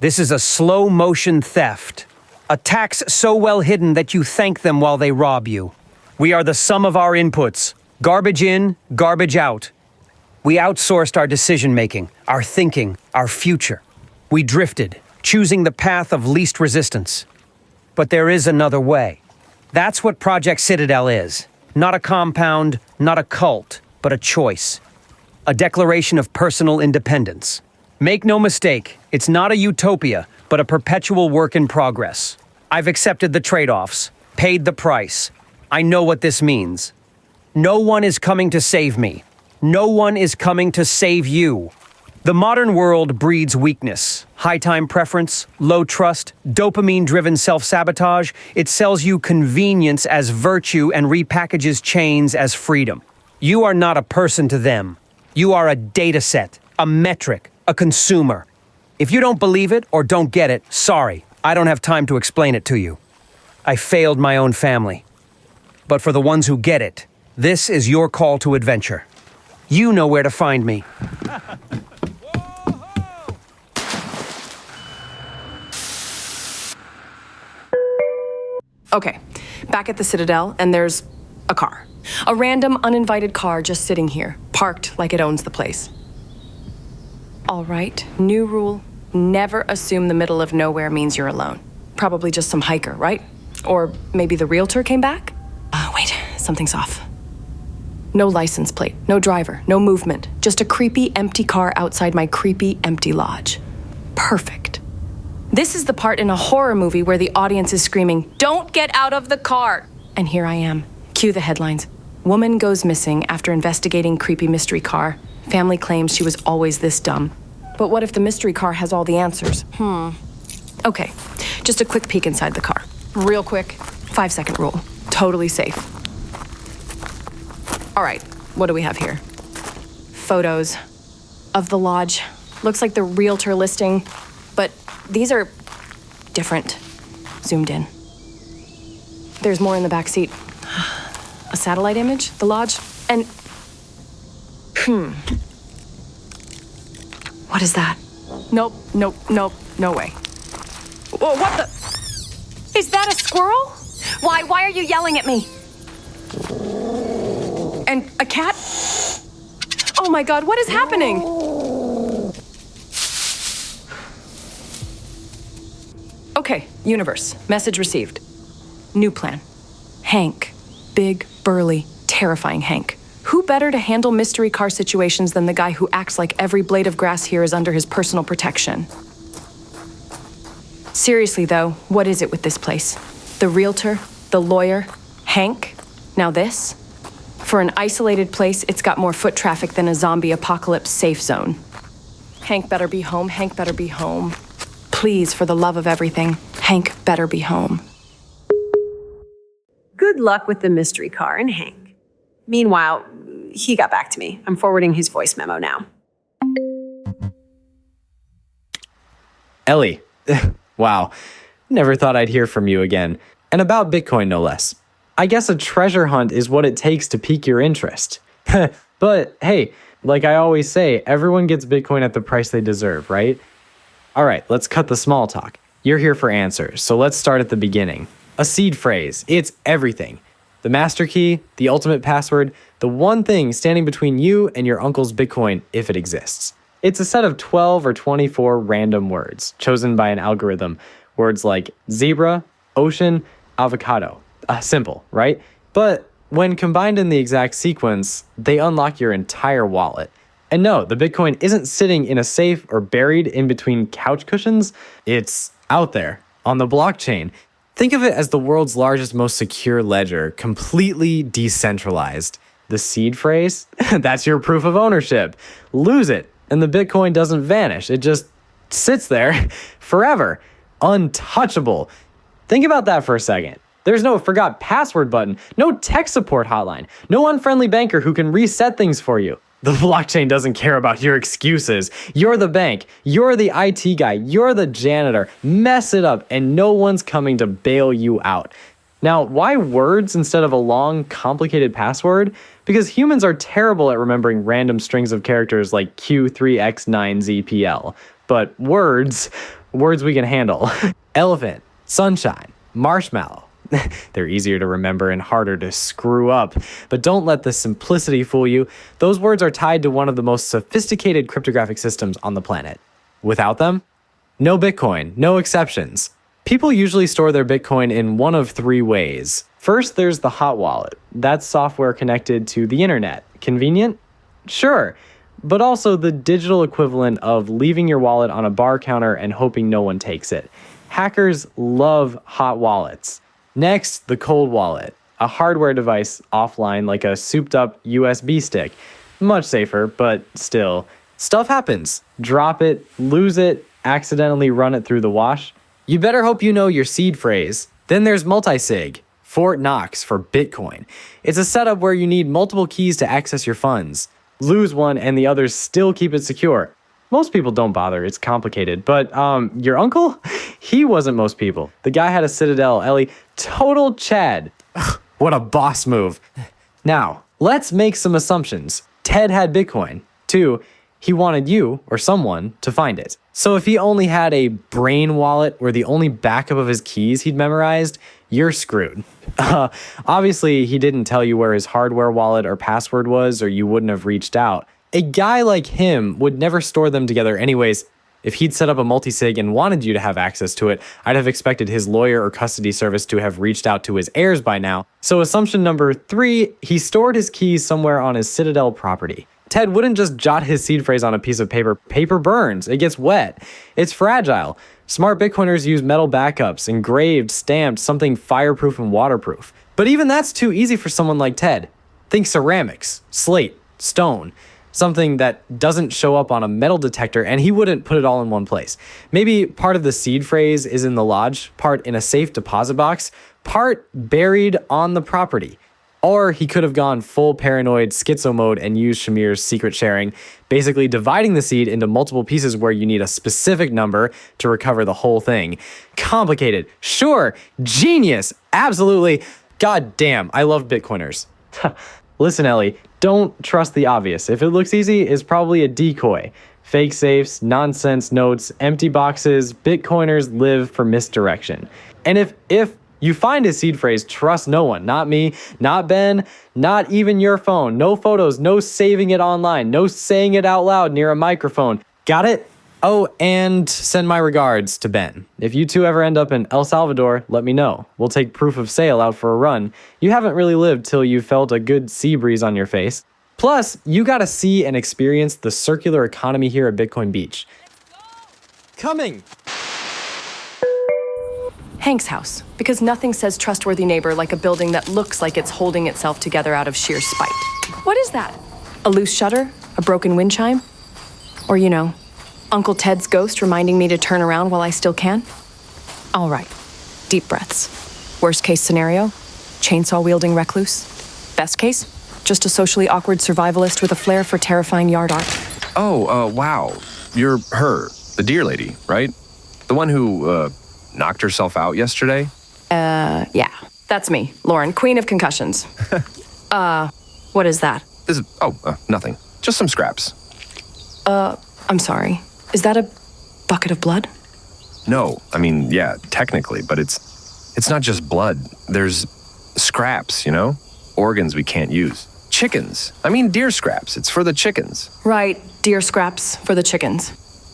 is a slow-motion theft. A tax so well hidden that you thank them while they rob you. We are the sum of our inputs, Garbage in, garbage out. We outsourced our decision-making, our thinking, our future. We drifted, choosing the path of least resistance. But there is another way. That's what Project Citadel is. Not a compound, not a cult, but a choice. A declaration of personal independence. Make no mistake, it's not a utopia, but a perpetual work in progress. I've accepted the trade-offs, paid the price. I know what this means. No one is coming to save me. No one is coming to save you. The modern world breeds weakness, high time preference, low trust, dopamine-driven self-sabotage. It sells you convenience as virtue and repackages chains as freedom. You are not a person to them. You are a data set, a metric, a consumer. If you don't believe it or don't get it, sorry, I don't have time to explain it to you. I failed my own family. But for the ones who get it, this is your call to adventure. You know where to find me. Okay, back at the Citadel, and there's a car. A random, uninvited car just sitting here, parked like it owns the place. All right, new rule, never assume the middle of nowhere means you're alone. Probably just some hiker, right? Or maybe the realtor came back? Wait, something's off. No license plate, no driver, no movement. Just a creepy, empty car outside my creepy, empty lodge. Perfect. This is the part in a horror movie where the audience is screaming, "Don't get out of the car!" And here I am. Cue the headlines. Woman goes missing after investigating creepy mystery car. Family claims she was always this dumb. But what if the mystery car has all the answers? Okay, just a quick peek inside the car. Real quick, 5-second rule. Totally safe. All right, what do we have here? Photos of the lodge. Looks like the realtor listing, but these are different. Zoomed in. There's more in the back seat. A satellite image, the lodge, and... What is that? Nope, no way. Whoa, what the... Is that a squirrel? Why are you yelling at me? And a cat? Oh my God, what is happening? Okay, universe, message received. New plan. Hank. Big, burly, terrifying Hank. Who better to handle mystery car situations than the guy who acts like every blade of grass here is under his personal protection? Seriously though, what is it with this place? The realtor, the lawyer, Hank, now this? For an isolated place, it's got more foot traffic than a zombie apocalypse safe zone. Hank better be home, Hank better be home. Please, for the love of everything, Hank better be home. Good luck with the mystery car and Hank. Meanwhile, he got back to me. I'm forwarding his voice memo now. Ellie, wow, never thought I'd hear from you again. And about Bitcoin, no less. I guess a treasure hunt is what it takes to pique your interest. But hey, like I always say, everyone gets Bitcoin at the price they deserve, right? All right, let's cut the small talk. You're here for answers, so let's start at the beginning. A seed phrase, it's everything. The master key, the ultimate password, the one thing standing between you and your uncle's Bitcoin if it exists. It's a set of 12 or 24 random words, chosen by an algorithm. Words like zebra, ocean, avocado. Simple, right? But when combined in the exact sequence, they unlock your entire wallet. And no, the Bitcoin isn't sitting in a safe or buried in between couch cushions. It's out there, on the blockchain. Think of it as the world's largest, most secure ledger, completely decentralized. The seed phrase? That's your proof of ownership. Lose it, and the Bitcoin doesn't vanish. It just sits there forever, untouchable. Think about that for a second. There's no forgot password button, no tech support hotline, no unfriendly banker who can reset things for you. The blockchain doesn't care about your excuses. You're the bank, you're the IT guy, you're the janitor. Mess it up and no one's coming to bail you out. Now, why words instead of a long, complicated password? Because humans are terrible at remembering random strings of characters like Q3X9ZPL. But words we can handle. Elephant, sunshine, marshmallow, They're easier to remember and harder to screw up. But don't let the simplicity fool you. Those words are tied to one of the most sophisticated cryptographic systems on the planet. Without them, no Bitcoin, no exceptions. People usually store their Bitcoin in one of three ways. First, there's the hot wallet. That's software connected to the internet. Convenient? Sure. But also the digital equivalent of leaving your wallet on a bar counter and hoping no one takes it. Hackers love hot wallets. Next, the cold wallet, a hardware device offline like a souped-up USB stick. Much safer, but still. Stuff happens. Drop it, lose it, accidentally run it through the wash. You better hope you know your seed phrase. Then there's multisig, Fort Knox for Bitcoin. It's a setup where you need multiple keys to access your funds. Lose one and the others still keep it secure. Most people don't bother, it's complicated, but your uncle? He wasn't most people. The guy had a Citadel, Ellie, total Chad. What a boss move. Now, let's make some assumptions. Ted had Bitcoin. 2, he wanted you, or someone, to find it. So if he only had a brain wallet where the only backup of his keys he'd memorized, you're screwed. Obviously, he didn't tell you where his hardware wallet or password was, or you wouldn't have reached out. A guy like him would never store them together anyways. If he'd set up a multisig and wanted you to have access to it, I'd have expected his lawyer or custody service to have reached out to his heirs by now. So assumption number 3, he stored his keys somewhere on his Citadel property. Ted wouldn't just jot his seed phrase on a piece of paper. Paper burns, it gets wet. It's fragile. Smart Bitcoiners use metal backups, engraved, stamped, something fireproof and waterproof. But even that's too easy for someone like Ted. Think ceramics, slate, stone. Something that doesn't show up on a metal detector, and he wouldn't put it all in one place. Maybe part of the seed phrase is in the lodge, part in a safe deposit box, part buried on the property. Or he could have gone full paranoid schizo mode and used Shamir's secret sharing, basically dividing the seed into multiple pieces where you need a specific number to recover the whole thing. Complicated, sure, genius, absolutely. God damn, I love Bitcoiners. Listen, Ellie, don't trust the obvious. If it looks easy, it's probably a decoy. Fake safes, nonsense notes, empty boxes, Bitcoiners live for misdirection. And if you find his seed phrase, trust no one, not me, not Ben, not even your phone. No photos, no saving it online, no saying it out loud near a microphone. Got it? Oh, and send my regards to Ben. If you two ever end up in El Salvador, let me know. We'll take proof of sale out for a run. You haven't really lived till you felt a good sea breeze on your face. Plus, you gotta see and experience the circular economy here at Bitcoin Beach. Coming! Hank's house, because nothing says trustworthy neighbor like a building that looks like it's holding itself together out of sheer spite. What is that? A loose shutter? A broken wind chime? Or, Uncle Ted's ghost reminding me to turn around while I still can? All right, deep breaths. Worst case scenario, chainsaw-wielding recluse. Best case, just a socially awkward survivalist with a flair for terrifying yard art. Oh, wow. You're her, the deer lady, right? The one who, knocked herself out yesterday? Yeah, that's me, Lauren, queen of concussions. What is that? This is, nothing. Just some scraps. I'm sorry. Is that a bucket of blood? No, I mean, yeah, technically, but it's not just blood. There's scraps, Organs we can't use. Chickens. I mean, deer scraps. It's for the chickens. Right, deer scraps for the chickens.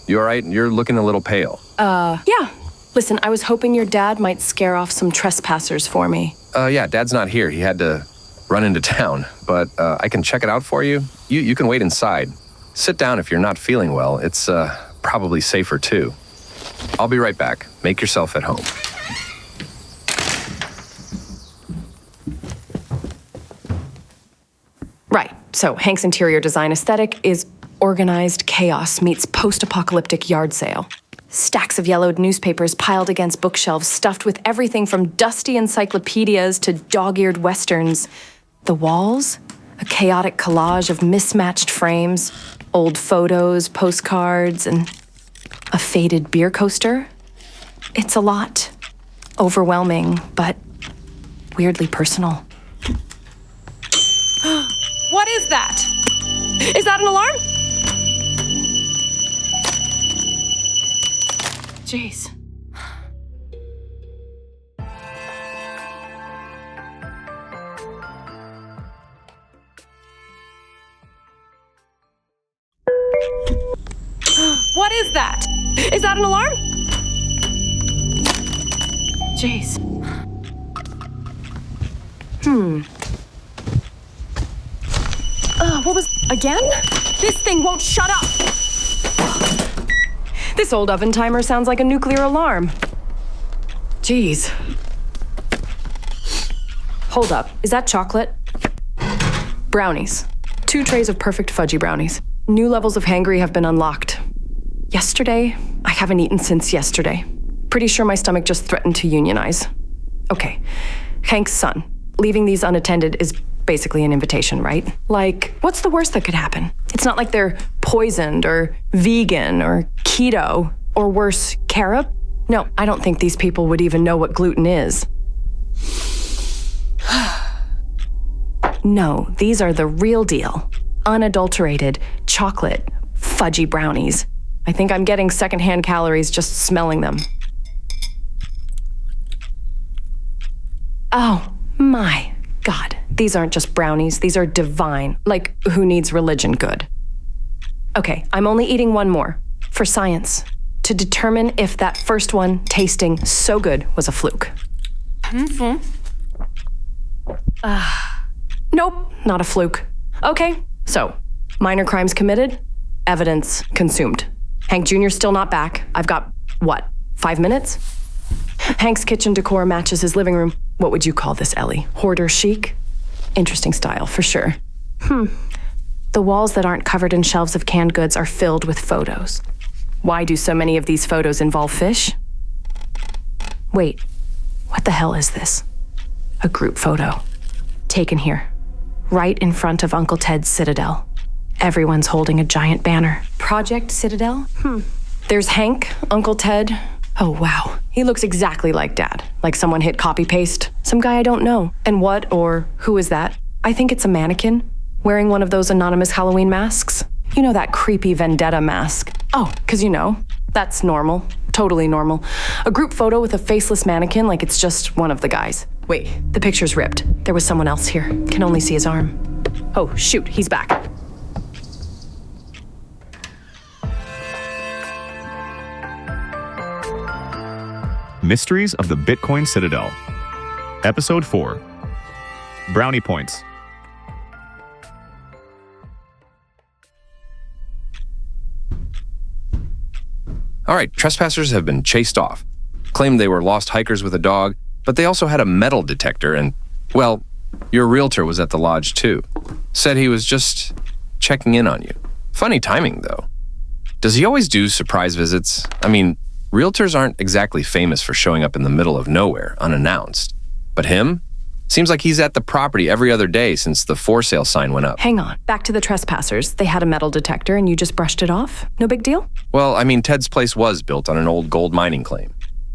You all right? You're looking a little pale. Yeah. Listen, I was hoping your dad might scare off some trespassers for me. Yeah, Dad's not here. He had to run into town, but I can check it out for you. You can wait inside. Sit down if you're not feeling well. It's probably safer too. I'll be right back. Make yourself at home. Right, so Hank's interior design aesthetic is organized chaos meets post-apocalyptic yard sale. Stacks of yellowed newspapers piled against bookshelves stuffed with everything from dusty encyclopedias to dog-eared westerns. The walls, a chaotic collage of mismatched frames, old photos, postcards, and a faded beer coaster. It's a lot. Overwhelming, but weirdly personal. What is that? Is that an alarm? Jeez. What is that? Is that an alarm? Jeez. What was... Again? This thing won't shut up! This old oven timer sounds like a nuclear alarm. Jeez. Hold up. Is that chocolate? Brownies. 2 trays of perfect fudgy brownies. New levels of hangry have been unlocked. Yesterday? I haven't eaten since yesterday. Pretty sure my stomach just threatened to unionize. Okay. Hank's son. Leaving these unattended is basically an invitation, right? Like, what's the worst that could happen? It's not like they're poisoned or vegan or keto or worse, carob. No, I don't think these people would even know what gluten is. No, these are the real deal. Unadulterated chocolate fudgy brownies. I think I'm getting secondhand calories just smelling them. Oh my God. These aren't just brownies, these are divine. Like, who needs religion good? Okay, I'm only eating one more. For science. To determine if that first one tasting so good was a fluke. Nope, not a fluke. Okay, so, minor crimes committed, evidence consumed. Hank Jr.'s still not back. I've got, what, 5 minutes? Hank's kitchen decor matches his living room. What would you call this, Ellie? Hoarder chic? Interesting style, for sure. The walls that aren't covered in shelves of canned goods are filled with photos. Why do so many of these photos involve fish? Wait, what the hell is this? A group photo. Taken here, right in front of Uncle Ted's Citadel. Everyone's holding a giant banner. Project Citadel? There's Hank, Uncle Ted. Oh, wow. He looks exactly like Dad. Like someone hit copy-paste. Some guy I don't know. And what or who is that? I think it's a mannequin, wearing one of those anonymous Halloween masks. You know, that creepy vendetta mask. Oh, 'cause you know, that's normal. Totally normal. A group photo with a faceless mannequin like it's just one of the guys. Wait, the picture's ripped. There was someone else here. Can only see his arm. Oh, shoot, he's back. Mysteries of the Bitcoin Citadel. Episode 4. Brownie Points. All right, trespassers have been chased off. Claimed they were lost hikers with a dog, but they also had a metal detector and, well, your realtor was at the lodge too. Said he was just checking in on you. Funny timing, though. Does he always do surprise visits? I mean, realtors aren't exactly famous for showing up in the middle of nowhere, unannounced. But him? Seems like he's at the property every other day since the for sale sign went up. Hang on. Back to the trespassers. They had a metal detector and you just brushed it off? No big deal? Well, I mean, Ted's place was built on an old gold mining claim.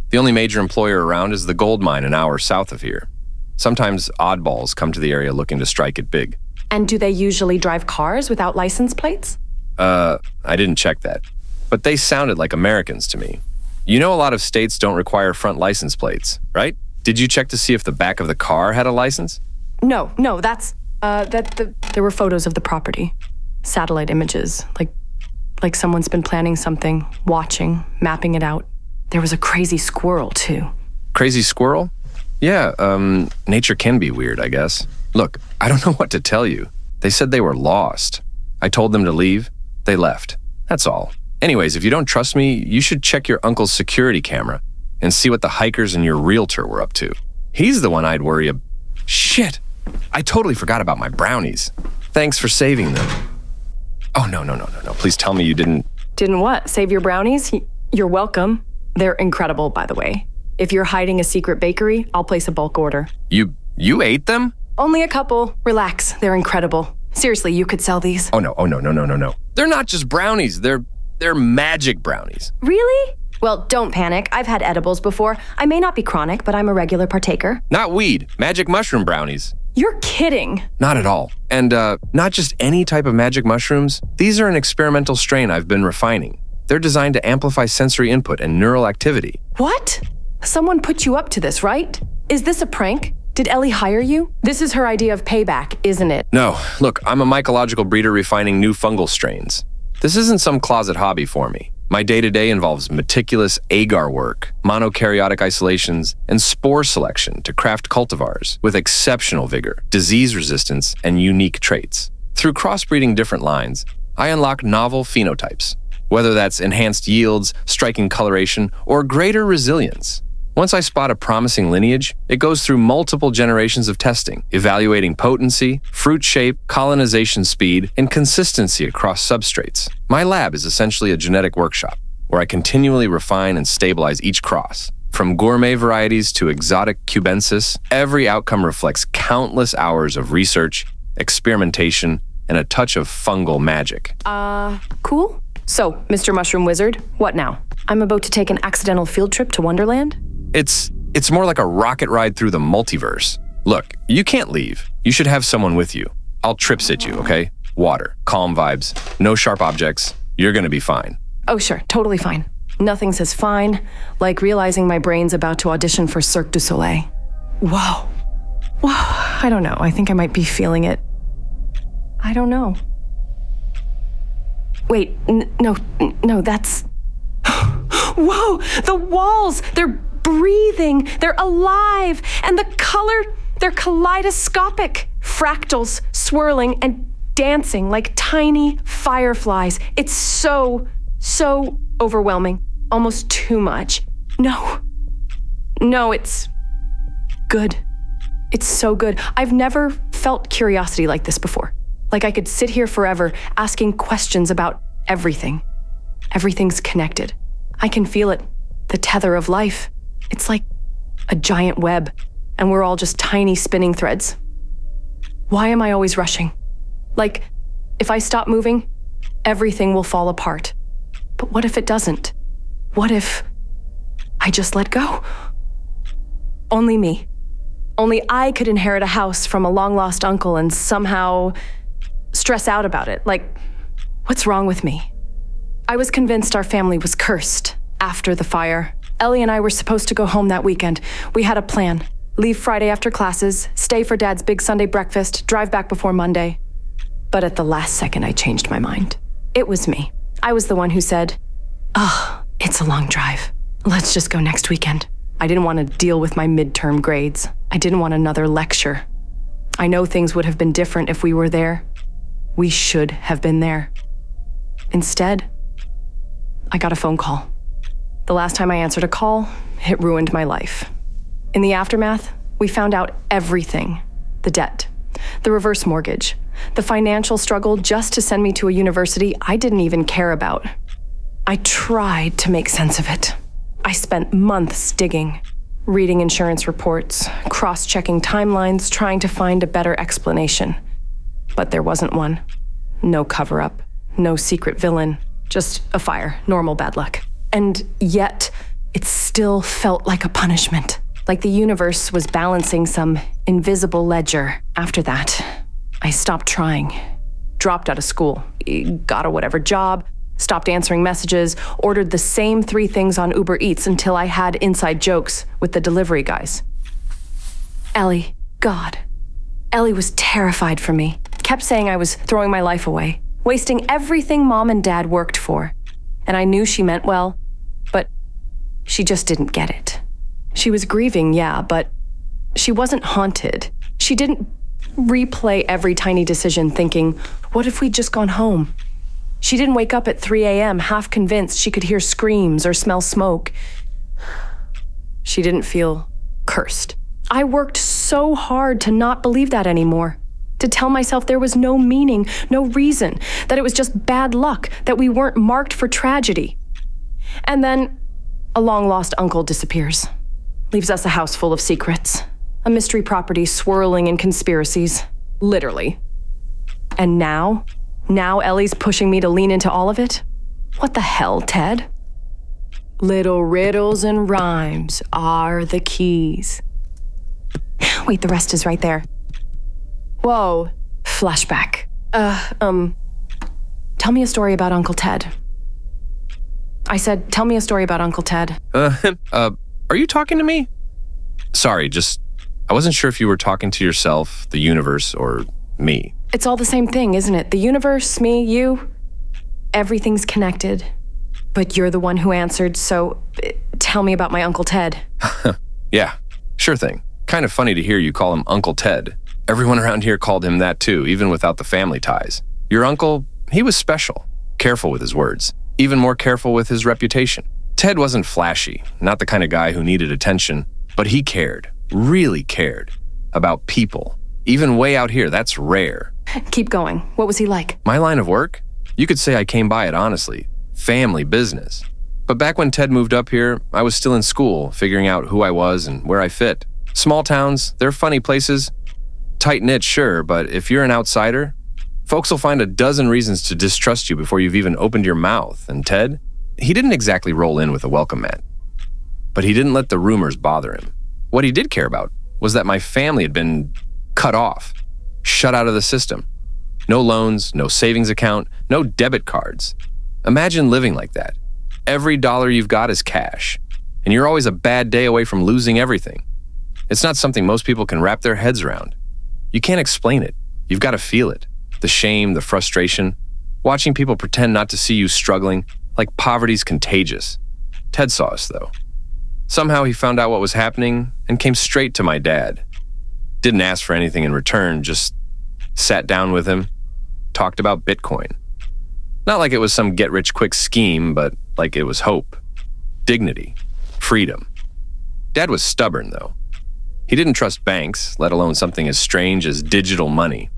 The only major employer around is the gold mine an hour south of here. Sometimes oddballs come to the area looking to strike it big. And do they usually drive cars without license plates? I didn't check that. But they sounded like Americans to me. You know, a lot of states don't require front license plates, right? Did you check to see if the back of the car had a license? No, that's, there were photos of the property. Satellite images, like someone's been planning something, watching, mapping it out. There was a crazy squirrel, too. Crazy squirrel? Yeah, nature can be weird, I guess. Look, I don't know what to tell you. They said they were lost. I told them to leave. They left. That's all. Anyways, if you don't trust me, you should check your uncle's security camera and see what the hikers and your realtor were up to. He's the one I'd worry about. Shit! I totally forgot about my brownies. Thanks for saving them. Oh, no. Please tell me you didn't... Didn't what? Save your brownies? You're welcome. They're incredible, by the way. If you're hiding a secret bakery, I'll place a bulk order. You ate them? Only a couple. Relax. They're incredible. Seriously, you could sell these. Oh, no. They're not just brownies. They're magic brownies. Really? Well, don't panic. I've had edibles before. I may not be chronic, but I'm a regular partaker. Not weed. Magic mushroom brownies. You're kidding. Not at all. And not just any type of magic mushrooms. These are an experimental strain I've been refining. They're designed to amplify sensory input and neural activity. What? Someone put you up to this, right? Is this a prank? Did Ellie hire you? This is her idea of payback, isn't it? No. Look, I'm a mycological breeder refining new fungal strains. This isn't some closet hobby for me. My day-to-day involves meticulous agar work, monokaryotic isolations, and spore selection to craft cultivars with exceptional vigor, disease resistance, and unique traits. Through crossbreeding different lines, I unlock novel phenotypes, whether that's enhanced yields, striking coloration, or greater resilience. Once I spot a promising lineage, it goes through multiple generations of testing, evaluating potency, fruit shape, colonization speed, and consistency across substrates. My lab is essentially a genetic workshop, where I continually refine and stabilize each cross. From gourmet varieties to exotic cubensis, every outcome reflects countless hours of research, experimentation, and a touch of fungal magic. Cool. So, Mr. Mushroom Wizard, what now? I'm about to take an accidental field trip to Wonderland? It's more like a rocket ride through the multiverse. Look, you can't leave. You should have someone with you. I'll trip sit you, okay? Water, calm vibes, no sharp objects. You're gonna be fine. Oh, sure, totally fine. Nothing says fine, like realizing my brain's about to audition for Cirque du Soleil. Whoa. I don't know. I think I might be feeling it. I don't know. Wait, no, that's... Whoa, the walls, they're breathing, they're alive, and the color, they're kaleidoscopic. Fractals swirling and dancing like tiny fireflies. It's so overwhelming, almost too much. No, it's good. It's so good. I've never felt curiosity like this before. Like I could sit here forever asking questions about everything. Everything's connected. I can feel it, the tether of life. It's like a giant web, and we're all just tiny spinning threads. Why am I always rushing? Like, if I stop moving, everything will fall apart. But what if it doesn't? What if I just let go? Only me. Only I could inherit a house from a long-lost uncle and somehow stress out about it. Like, what's wrong with me? I was convinced our family was cursed after the fire. Ellie and I were supposed to go home that weekend. We had a plan. Leave Friday after classes, stay for Dad's big Sunday breakfast, drive back before Monday. But at the last second, I changed my mind. It was me. I was the one who said, it's a long drive. Let's just go next weekend. I didn't want to deal with my midterm grades. I didn't want another lecture. I know things would have been different if we were there. We should have been there. Instead, I got a phone call. The last time I answered a call, it ruined my life. In the aftermath, we found out everything. The debt, the reverse mortgage, the financial struggle just to send me to a university I didn't even care about. I tried to make sense of it. I spent months digging, reading insurance reports, cross-checking timelines, trying to find a better explanation. But there wasn't one. No cover-up, no secret villain, just a fire, normal bad luck. And yet, it still felt like a punishment. Like the universe was balancing some invisible ledger. After that, I stopped trying. Dropped out of school, got a whatever job, stopped answering messages, ordered the same 3 things on Uber Eats until I had inside jokes with the delivery guys. Ellie, God. Ellie was terrified for me. Kept saying I was throwing my life away, wasting everything Mom and Dad worked for. And I knew she meant well, but she just didn't get it. She was grieving, yeah, but she wasn't haunted. She didn't replay every tiny decision thinking, what if we'd just gone home? She didn't wake up at 3 a.m. half convinced she could hear screams or smell smoke. She didn't feel cursed. I worked so hard to not believe that anymore. To tell myself there was no meaning, no reason, that it was just bad luck, that we weren't marked for tragedy. And then a long-lost uncle disappears. Leaves us a house full of secrets. A mystery property swirling in conspiracies. Literally. And now Ellie's pushing me to lean into all of it? What the hell, Ted? Little riddles and rhymes are the keys. Wait, the rest is right there. Whoa, flashback. Tell me a story about Uncle Ted. I said, tell me a story about Uncle Ted. Are you talking to me? Sorry, I wasn't sure if you were talking to yourself, the universe, or me. It's all the same thing, isn't it? The universe, me, you. Everything's connected. But you're the one who answered, so tell me about my Uncle Ted. Yeah, sure thing. Kind of funny to hear you call him Uncle Ted. Everyone around here called him that too, even without the family ties. Your uncle, he was special. Careful with his words. Even more careful with his reputation. Ted wasn't flashy, not the kind of guy who needed attention, but he cared, really cared, about people. Even way out here, that's rare. Keep going. What was he like? My line of work? You could say I came by it honestly. Family business. But back when Ted moved up here, I was still in school, figuring out who I was and where I fit. Small towns, they're funny places. Tight-knit, sure, but if you're an outsider, folks will find a dozen reasons to distrust you before you've even opened your mouth. And Ted, he didn't exactly roll in with a welcome mat. But he didn't let the rumors bother him. What he did care about was that my family had been cut off, shut out of the system. No loans, no savings account, no debit cards. Imagine living like that. Every dollar you've got is cash, and you're always a bad day away from losing everything. It's not something most people can wrap their heads around. You can't explain it. You've got to feel it. The shame, the frustration, watching people pretend not to see you struggling, like poverty's contagious. Ted saw us, though. Somehow he found out what was happening and came straight to my dad. Didn't ask for anything in return, just sat down with him, talked about Bitcoin. Not like it was some get-rich-quick scheme, but like it was hope, dignity, freedom. Dad was stubborn, though. He didn't trust banks, let alone something as strange as digital money.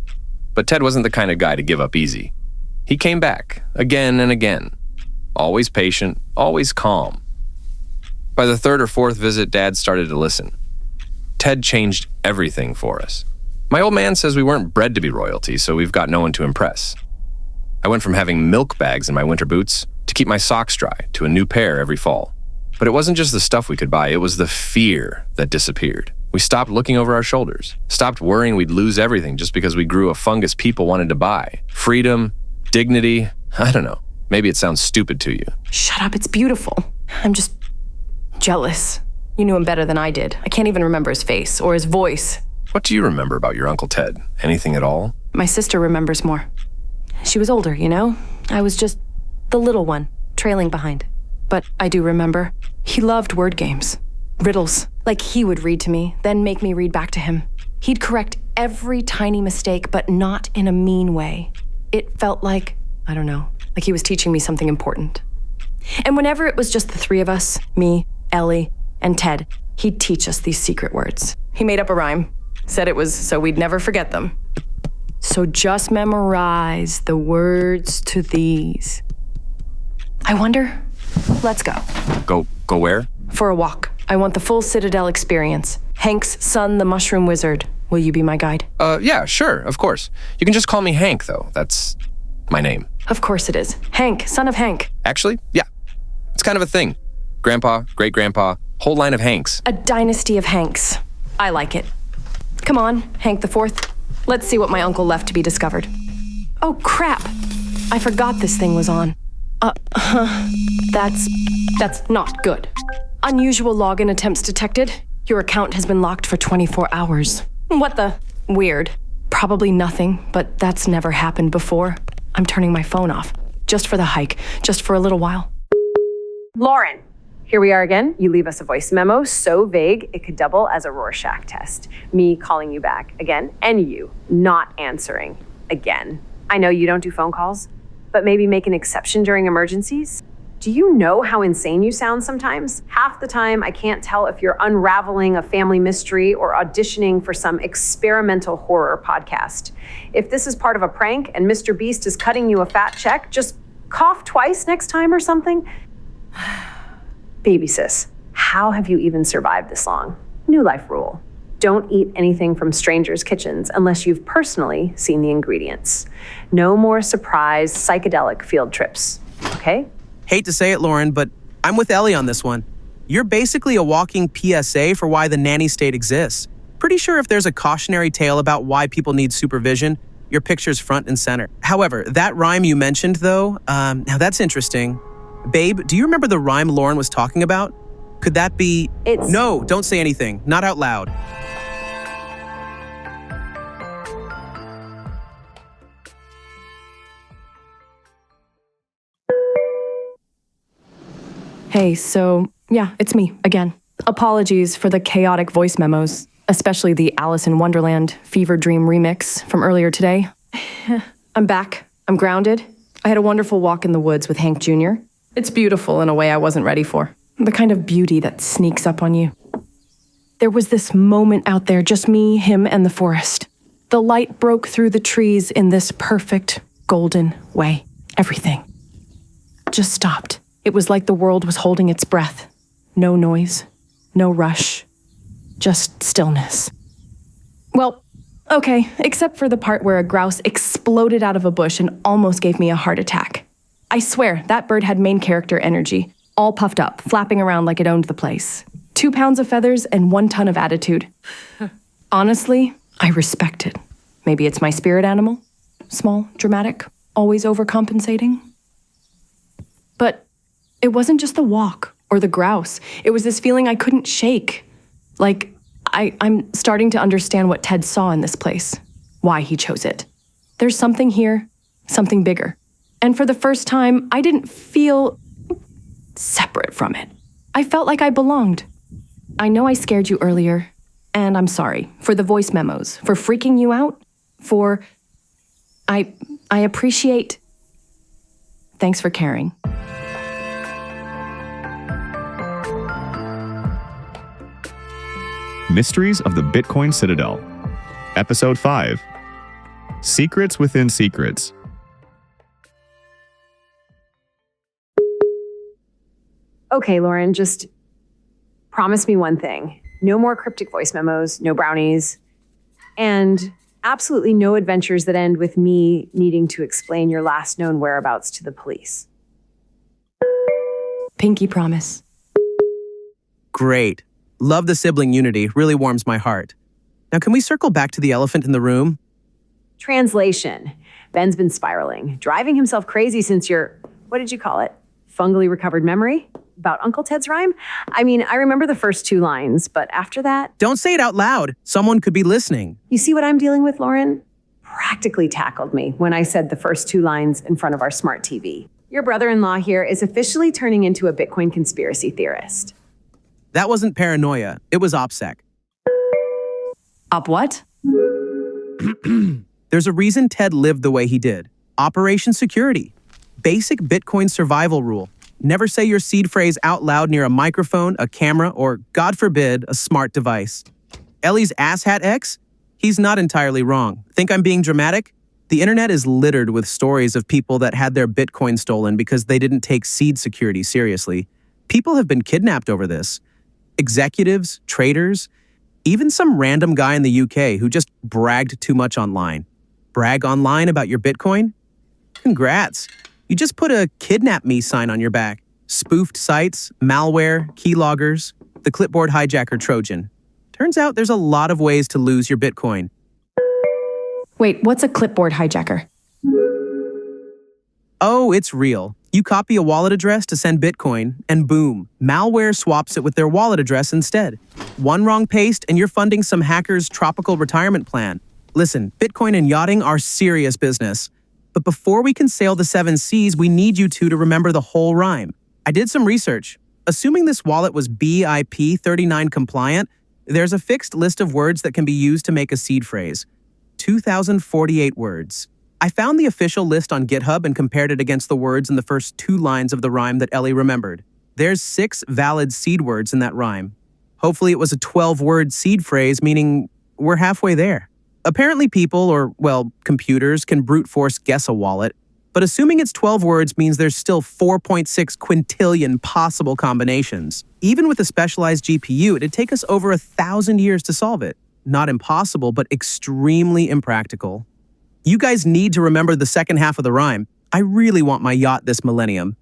But Ted wasn't the kind of guy to give up easy. He came back, again and again. Always patient, always calm. By the third or fourth visit, Dad started to listen. Ted changed everything for us. My old man says we weren't bred to be royalty, so we've got no one to impress. I went from having milk bags in my winter boots to keep my socks dry to a new pair every fall. But it wasn't just the stuff we could buy, it was the fear that disappeared. We stopped looking over our shoulders, stopped worrying we'd lose everything just because we grew a fungus people wanted to buy. Freedom, dignity, I don't know. Maybe it sounds stupid to you. Shut up, it's beautiful. I'm just jealous. You knew him better than I did. I can't even remember his face or his voice. What do you remember about your Uncle Ted? Anything at all? My sister remembers more. She was older, you know? I was just the little one, trailing behind. But I do remember. He loved word games. Riddles. Like he would read to me, then make me read back to him. He'd correct every tiny mistake, but not in a mean way. It felt like, I don't know, like he was teaching me something important. And whenever it was just the three of us, me, Ellie, and Ted, he'd teach us these secret words. He made up a rhyme, said it was so we'd never forget them. So just memorize the words to these. I wonder, let's go. Go where? For a walk. I want the full Citadel experience. Hank's son, the mushroom wizard. Will you be my guide? Yeah, sure, of course. You can just call me Hank, though. That's my name. Of course it is. Hank, son of Hank. Actually, yeah. It's kind of a thing. Grandpa, great-grandpa, whole line of Hanks. A dynasty of Hanks. I like it. Come on, Hank the Fourth. Let's see what my uncle left to be discovered. Oh, crap. I forgot this thing was on. That's not good. Unusual login attempts detected. Your account has been locked for 24 hours. What the? Weird. Probably nothing, but that's never happened before. I'm turning my phone off. Just for the hike. Just for a little while. Lauren, here we are again. You leave us a voice memo so vague it could double as a Rorschach test. Me calling you back again, and you not answering again. I know you don't do phone calls, but maybe make an exception during emergencies. Do you know how insane you sound sometimes? Half the time, I can't tell if you're unraveling a family mystery or auditioning for some experimental horror podcast. If this is part of a prank and Mr. Beast is cutting you a fat check, just cough twice next time or something. Baby sis, how have you even survived this long? New life rule. Don't eat anything from strangers' kitchens unless you've personally seen the ingredients. No more surprise psychedelic field trips, okay? Hate to say it, Lauren, but I'm with Ellie on this one. You're basically a walking PSA for why the nanny state exists. Pretty sure if there's a cautionary tale about why people need supervision, your picture's front and center. However, that rhyme you mentioned, though, now that's interesting. Babe, do you remember the rhyme Lauren was talking about? Could that be... No, don't say anything. Not out loud. Hey, so, yeah, it's me, again. Apologies for the chaotic voice memos, especially the Alice in Wonderland Fever Dream remix from earlier today. I'm back. I'm grounded. I had a wonderful walk in the woods with Hank Jr. It's beautiful in a way I wasn't ready for. The kind of beauty that sneaks up on you. There was this moment out there, just me, him, and the forest. The light broke through the trees in this perfect, golden way. Everything just stopped. It was like the world was holding its breath. No noise, no rush, just stillness. Well, okay, except for the part where a grouse exploded out of a bush and almost gave me a heart attack. I swear, that bird had main character energy, all puffed up, flapping around like it owned the place. 2 pounds of feathers and 1 ton of attitude. Honestly, I respect it. Maybe it's my spirit animal. Small, dramatic, always overcompensating. But it wasn't just the walk or the grouse. It was this feeling I couldn't shake. Like, I'm starting to understand what Ted saw in this place, why he chose it. There's something here, something bigger. And for the first time, I didn't feel separate from it. I felt like I belonged. I know I scared you earlier, and I'm sorry for the voice memos, for freaking you out, for... I appreciate... Thanks for caring. Mysteries of the Bitcoin Citadel. Episode 5. Secrets Within Secrets. Okay, Lauren, just promise me one thing. No more cryptic voice memos, no brownies, and absolutely no adventures that end with me needing to explain your last known whereabouts to the police. Pinky promise. Great. Love the sibling unity. Really warms my heart. Now, can we circle back to the elephant in the room? Translation. Ben's been spiraling, driving himself crazy since your, what did you call it? Fungally recovered memory? About Uncle Ted's rhyme? I mean, I remember the first 2 lines, but after that... Don't say it out loud. Someone could be listening. You see what I'm dealing with, Lauren? Practically tackled me when I said the first 2 lines in front of our smart TV. Your brother-in-law here is officially turning into a Bitcoin conspiracy theorist. That wasn't paranoia. It was OPSEC. Op what? There's a reason Ted lived the way he did. Operation Security. Basic Bitcoin survival rule. Never say your seed phrase out loud near a microphone, a camera, or, God forbid, a smart device. Ellie's asshat X? He's not entirely wrong. Think I'm being dramatic? The internet is littered with stories of people that had their Bitcoin stolen because they didn't take seed security seriously. People have been kidnapped over this. Executives, traders, even some random guy in the UK who just bragged too much online. Brag online about your Bitcoin? Congrats. You just put a kidnap me sign on your back. Spoofed sites, malware, keyloggers, the clipboard hijacker Trojan. Turns out there's a lot of ways to lose your Bitcoin. Wait, what's a clipboard hijacker? Oh, it's real. You copy a wallet address to send Bitcoin, and boom, malware swaps it with their wallet address instead. One wrong paste, and you're funding some hacker's tropical retirement plan. Listen, Bitcoin and yachting are serious business. But before we can sail the 7 seas, we need you two to remember the whole rhyme. I did some research. Assuming this wallet was BIP 39 compliant, there's a fixed list of words that can be used to make a seed phrase. 2,048 words. I found the official list on GitHub and compared it against the words in the first 2 lines of the rhyme that Ellie remembered. There's 6 valid seed words in that rhyme. Hopefully it was a 12-word seed phrase, meaning we're halfway there. Apparently people, or, well, computers, can brute force guess a wallet, but assuming it's 12 words means there's still 4.6 quintillion possible combinations. Even with a specialized GPU, it'd take us over 1,000 years to solve it. Not impossible, but extremely impractical. You guys need to remember the second half of the rhyme. I really want my yacht this millennium.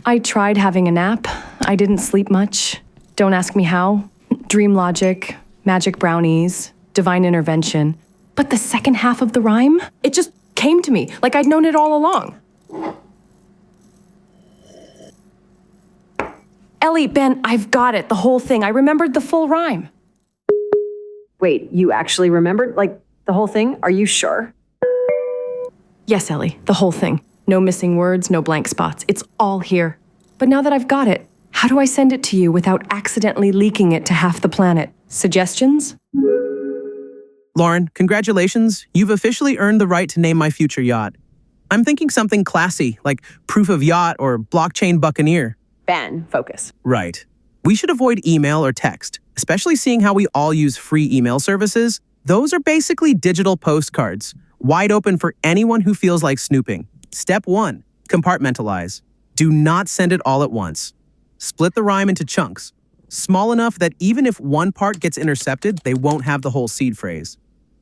I tried having a nap. I didn't sleep much. Don't ask me how. Dream logic, magic brownies, divine intervention. But the second half of the rhyme, it just came to me like I'd known it all along. Ellie, Ben, I've got it, the whole thing. I remembered the full rhyme. Wait, you actually remembered, like, the whole thing? Are you sure? Yes, Ellie, the whole thing. No missing words, no blank spots. It's all here. But now that I've got it, how do I send it to you without accidentally leaking it to half the planet? Suggestions? Lauren, congratulations. You've officially earned the right to name my future yacht. I'm thinking something classy, like Proof of Yacht or Blockchain Buccaneer. Ben, focus. Right. We should avoid email or text, especially seeing how we all use free email services. Those are basically digital postcards, wide open for anyone who feels like snooping. Step 1, compartmentalize. Do not send it all at once. Split the rhyme into chunks, small enough that even if one part gets intercepted, they won't have the whole seed phrase.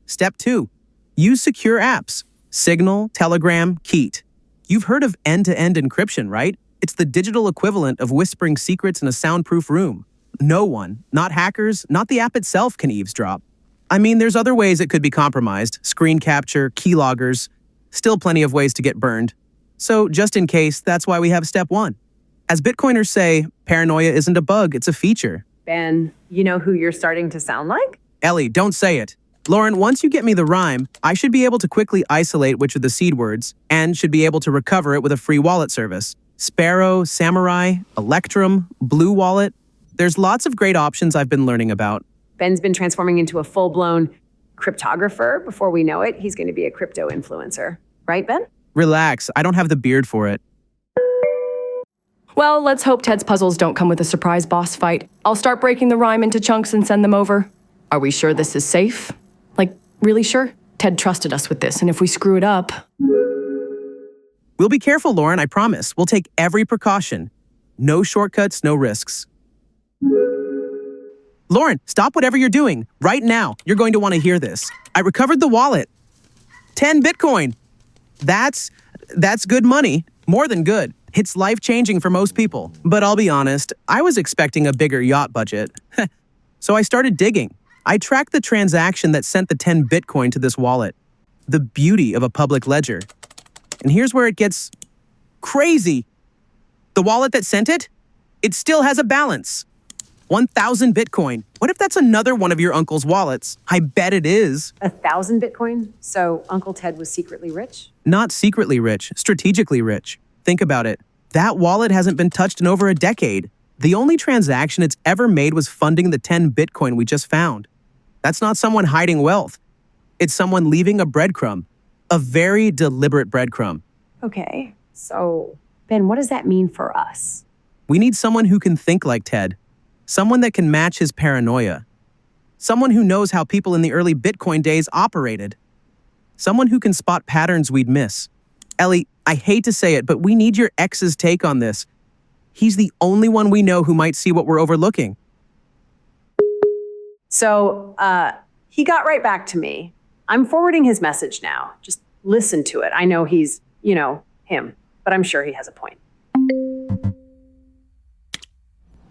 Step 2, use secure apps. Signal, Telegram, Keat. You've heard of end-to-end encryption, right? It's the digital equivalent of whispering secrets in a soundproof room. No one, not hackers, not the app itself, can eavesdrop. I mean, there's other ways it could be compromised. Screen capture, keyloggers. Still plenty of ways to get burned. So just in case, that's why we have step 1. As Bitcoiners say, paranoia isn't a bug, it's a feature. Ben, you know who you're starting to sound like? Ellie, don't say it. Lauren, once you get me the rhyme, I should be able to quickly isolate which are the seed words and should be able to recover it with a free wallet service. Sparrow, Samurai, Electrum, Blue Wallet. There's lots of great options I've been learning about. Ben's been transforming into a full-blown cryptographer. Before we know it, he's going to be a crypto influencer. Right, Ben? Relax, I don't have the beard for it. Well, let's hope Ted's puzzles don't come with a surprise boss fight. I'll start breaking the rhyme into chunks and send them over. Are we sure this is safe? Like, really sure? Ted trusted us with this, and if we screw it up... We'll be careful, Lauren, I promise. We'll take every precaution. No shortcuts, no risks. Lauren, stop whatever you're doing. Right now, you're going to want to hear this. I recovered the wallet. 10 Bitcoin. That's good money. More than good. It's life-changing for most people. But I'll be honest, I was expecting a bigger yacht budget. So I started digging. I tracked the transaction that sent the 10 Bitcoin to this wallet. The beauty of a public ledger. And here's where it gets crazy. The wallet that sent it, it still has a balance. 1,000 Bitcoin. What if that's another one of your uncle's wallets? I bet it is. 1,000 Bitcoin? So Uncle Ted was secretly rich? Not secretly rich, strategically rich. Think about it. That wallet hasn't been touched in over a decade. The only transaction it's ever made was funding the 10 Bitcoin we just found. That's not someone hiding wealth. It's someone leaving a breadcrumb. A very deliberate breadcrumb. Okay, so Ben, what does that mean for us? We need someone who can think like Ted. Someone that can match his paranoia. Someone who knows how people in the early Bitcoin days operated. Someone who can spot patterns we'd miss. Ellie, I hate to say it, but we need your ex's take on this. He's the only one we know who might see what we're overlooking. So, he got right back to me. I'm forwarding his message now. Just listen to it. I know he's, him, but I'm sure he has a point.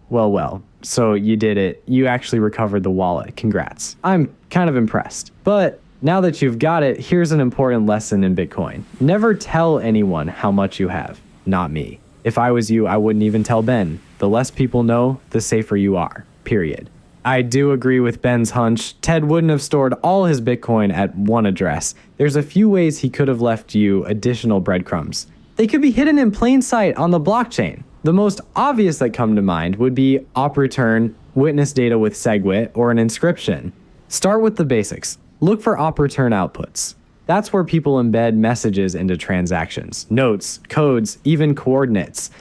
Well, so you did it. You actually recovered the wallet. Congrats. I'm kind of impressed. But now that you've got it, here's an important lesson in Bitcoin. Never tell anyone how much you have. Not me. If I was you, I wouldn't even tell Ben. The less people know, the safer you are. Period. I do agree with Ben's hunch. Ted wouldn't have stored all his Bitcoin at one address. There's a few ways he could have left you additional breadcrumbs. They could be hidden in plain sight on the blockchain. The most obvious that come to mind would be op return, witness data with SegWit, or an inscription. Start with the basics. Look for op return outputs. That's where people embed messages into transactions, notes, codes, even coordinates.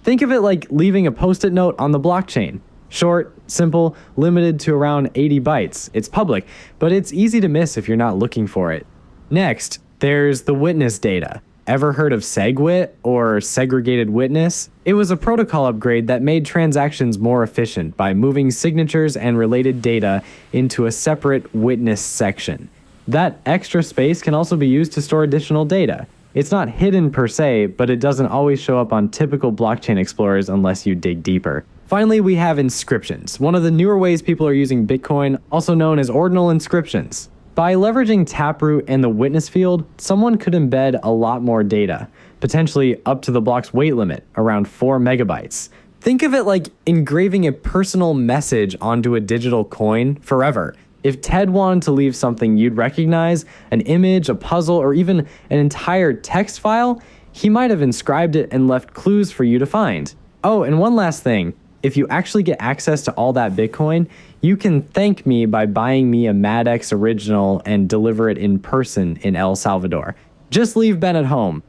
Think of it like leaving a post-it note on the blockchain. Short, simple, limited to around 80 bytes. It's public, but it's easy to miss if you're not looking for it. Next, there's the witness data. Ever heard of SegWit or segregated witness? It was a protocol upgrade that made transactions more efficient by moving signatures and related data into a separate witness section. That extra space can also be used to store additional data. It's not hidden per se, but it doesn't always show up on typical blockchain explorers unless you dig deeper. Finally, we have inscriptions, one of the newer ways people are using Bitcoin, also known as ordinal inscriptions. By leveraging Taproot and the witness field, someone could embed a lot more data, potentially up to the block's weight limit, around 4 megabytes. Think of it like engraving a personal message onto a digital coin forever. If Ted wanted to leave something you'd recognize, an image, a puzzle, or even an entire text file, He might have inscribed it and left clues for you to find. Oh, and one last thing. If you actually get access to all that Bitcoin, you can thank me by buying me a MadX original and deliver it in person in El Salvador. Just leave Ben at home.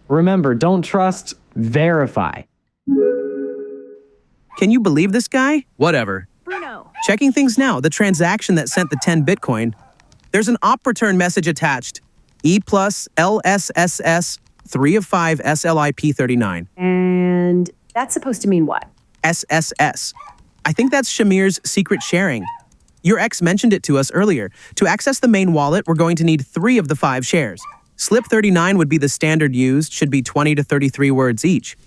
Remember, don't trust, verify. Can you believe this guy? Whatever. Bruno. Checking things now, the transaction that sent the 10 Bitcoin. There's an op return message attached. E plus LSSS 3 of 5 SLIP39. And that's supposed to mean what? SSS. I think that's Shamir's secret sharing. Your ex mentioned it to us earlier. To access the main wallet, we're going to need 3 of the 5 shares. Slip 39 would be the standard used, should be 20 to 33 words each.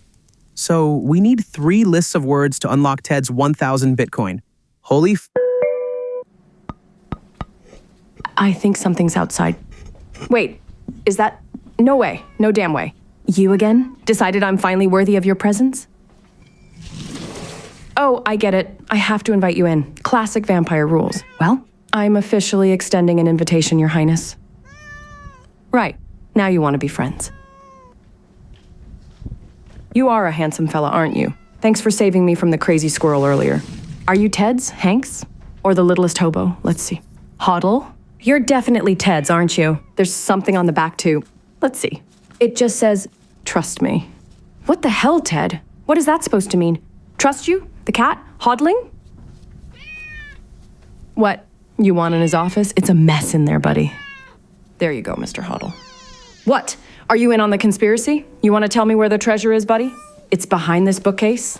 So we need 3 lists of words to unlock Ted's 1,000 Bitcoin. Holy I think something's outside. Wait, is that... No way. No damn way. You again? Decided I'm finally worthy of your presence? Oh, I get it. I have to invite you in. Classic vampire rules. Well, I'm officially extending an invitation, Your Highness. Right. Now you want to be friends. You are a handsome fella, aren't you? Thanks for saving me from the crazy squirrel earlier. Are you Ted's, Hank's? Or the littlest hobo? Let's see. Hoddle? You're definitely Ted's, aren't you? There's something on the back, too. Let's see. It just says, trust me. What the hell, Ted? What is that supposed to mean? Trust you? The cat? Hodling? What? You want in his office? It's a mess in there, buddy. There you go, Mr. Hoddle. What? Are you in on the conspiracy? You want to tell me where the treasure is, buddy? It's behind this bookcase?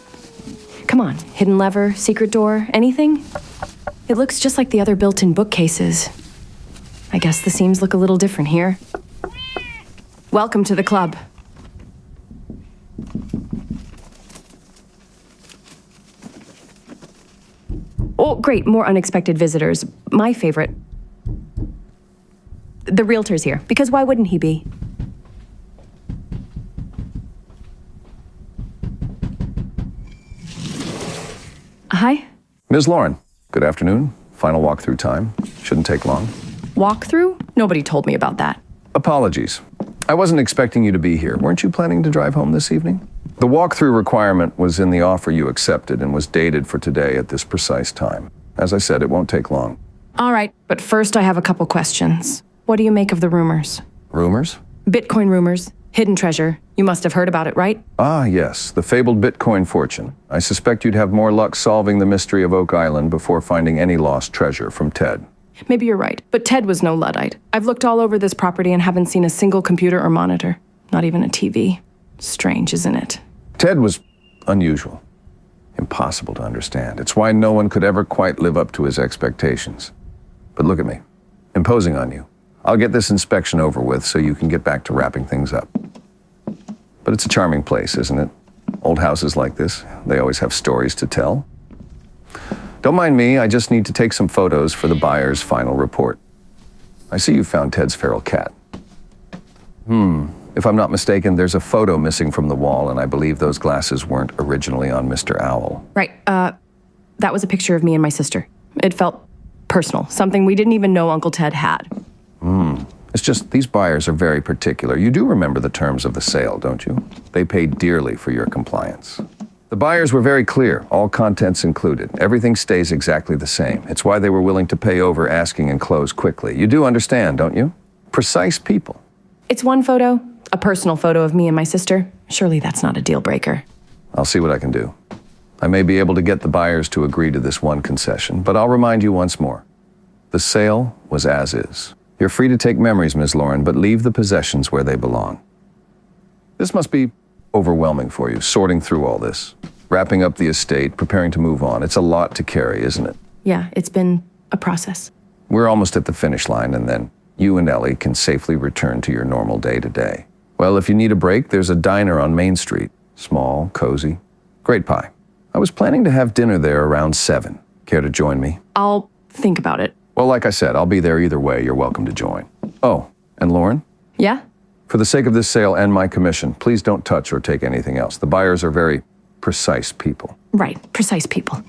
Come on, hidden lever, secret door, anything? It looks just like the other built-in bookcases. I guess the seams look a little different here. Welcome to the club. Oh, great, more unexpected visitors. My favorite. The realtor's here, because why wouldn't he be? Hi? Ms. Lauren, good afternoon. Final walkthrough time. Shouldn't take long. Walkthrough? Nobody told me about that. Apologies. I wasn't expecting you to be here. Weren't you planning to drive home this evening? The walkthrough requirement was in the offer you accepted and was dated for today at this precise time. As I said, it won't take long. All right, but first I have a couple questions. What do you make of the rumors? Rumors? Bitcoin rumors. Hidden treasure. You must have heard about it, right? Ah, yes, the fabled Bitcoin fortune. I suspect you'd have more luck solving the mystery of Oak Island before finding any lost treasure from Ted. Maybe you're right, but Ted was no Luddite. I've looked all over this property and haven't seen a single computer or monitor. Not even a TV. Strange, isn't it? Ted was unusual. Impossible to understand. It's why no one could ever quite live up to his expectations. But look at me. Imposing on you. I'll get this inspection over with so you can get back to wrapping things up. But it's a charming place, isn't it? Old houses like this, they always have stories to tell. Don't mind me, I just need to take some photos for the buyer's final report. I see you found Ted's feral cat. If I'm not mistaken, there's a photo missing from the wall, and I believe those glasses weren't originally on Mr. Owl. Right, that was a picture of me and my sister. It felt personal, something we didn't even know Uncle Ted had. It's just, these buyers are very particular. You do remember the terms of the sale, don't you? They paid dearly for your compliance. The buyers were very clear, all contents included. Everything stays exactly the same. It's why they were willing to pay over asking and close quickly. You do understand, don't you? Precise people. It's one photo, a personal photo of me and my sister. Surely that's not a deal breaker. I'll see what I can do. I may be able to get the buyers to agree to this one concession, but I'll remind you once more. The sale was as is. You're free to take memories, Ms. Lauren, but leave the possessions where they belong. This must be overwhelming for you, sorting through all this. Wrapping up the estate, preparing to move on. It's a lot to carry, isn't it? Yeah, it's been a process. We're almost at the finish line, and then you and Ellie can safely return to your normal day-to-day. Well, if you need a break, there's a diner on Main Street. Small, cozy, great pie. I was planning to have dinner there around 7. Care to join me? I'll think about it. Well, like I said, I'll be there either way. You're welcome to join. Oh, and Lauren? Yeah? For the sake of this sale and my commission, please don't touch or take anything else. The buyers are very precise people. Right, precise people.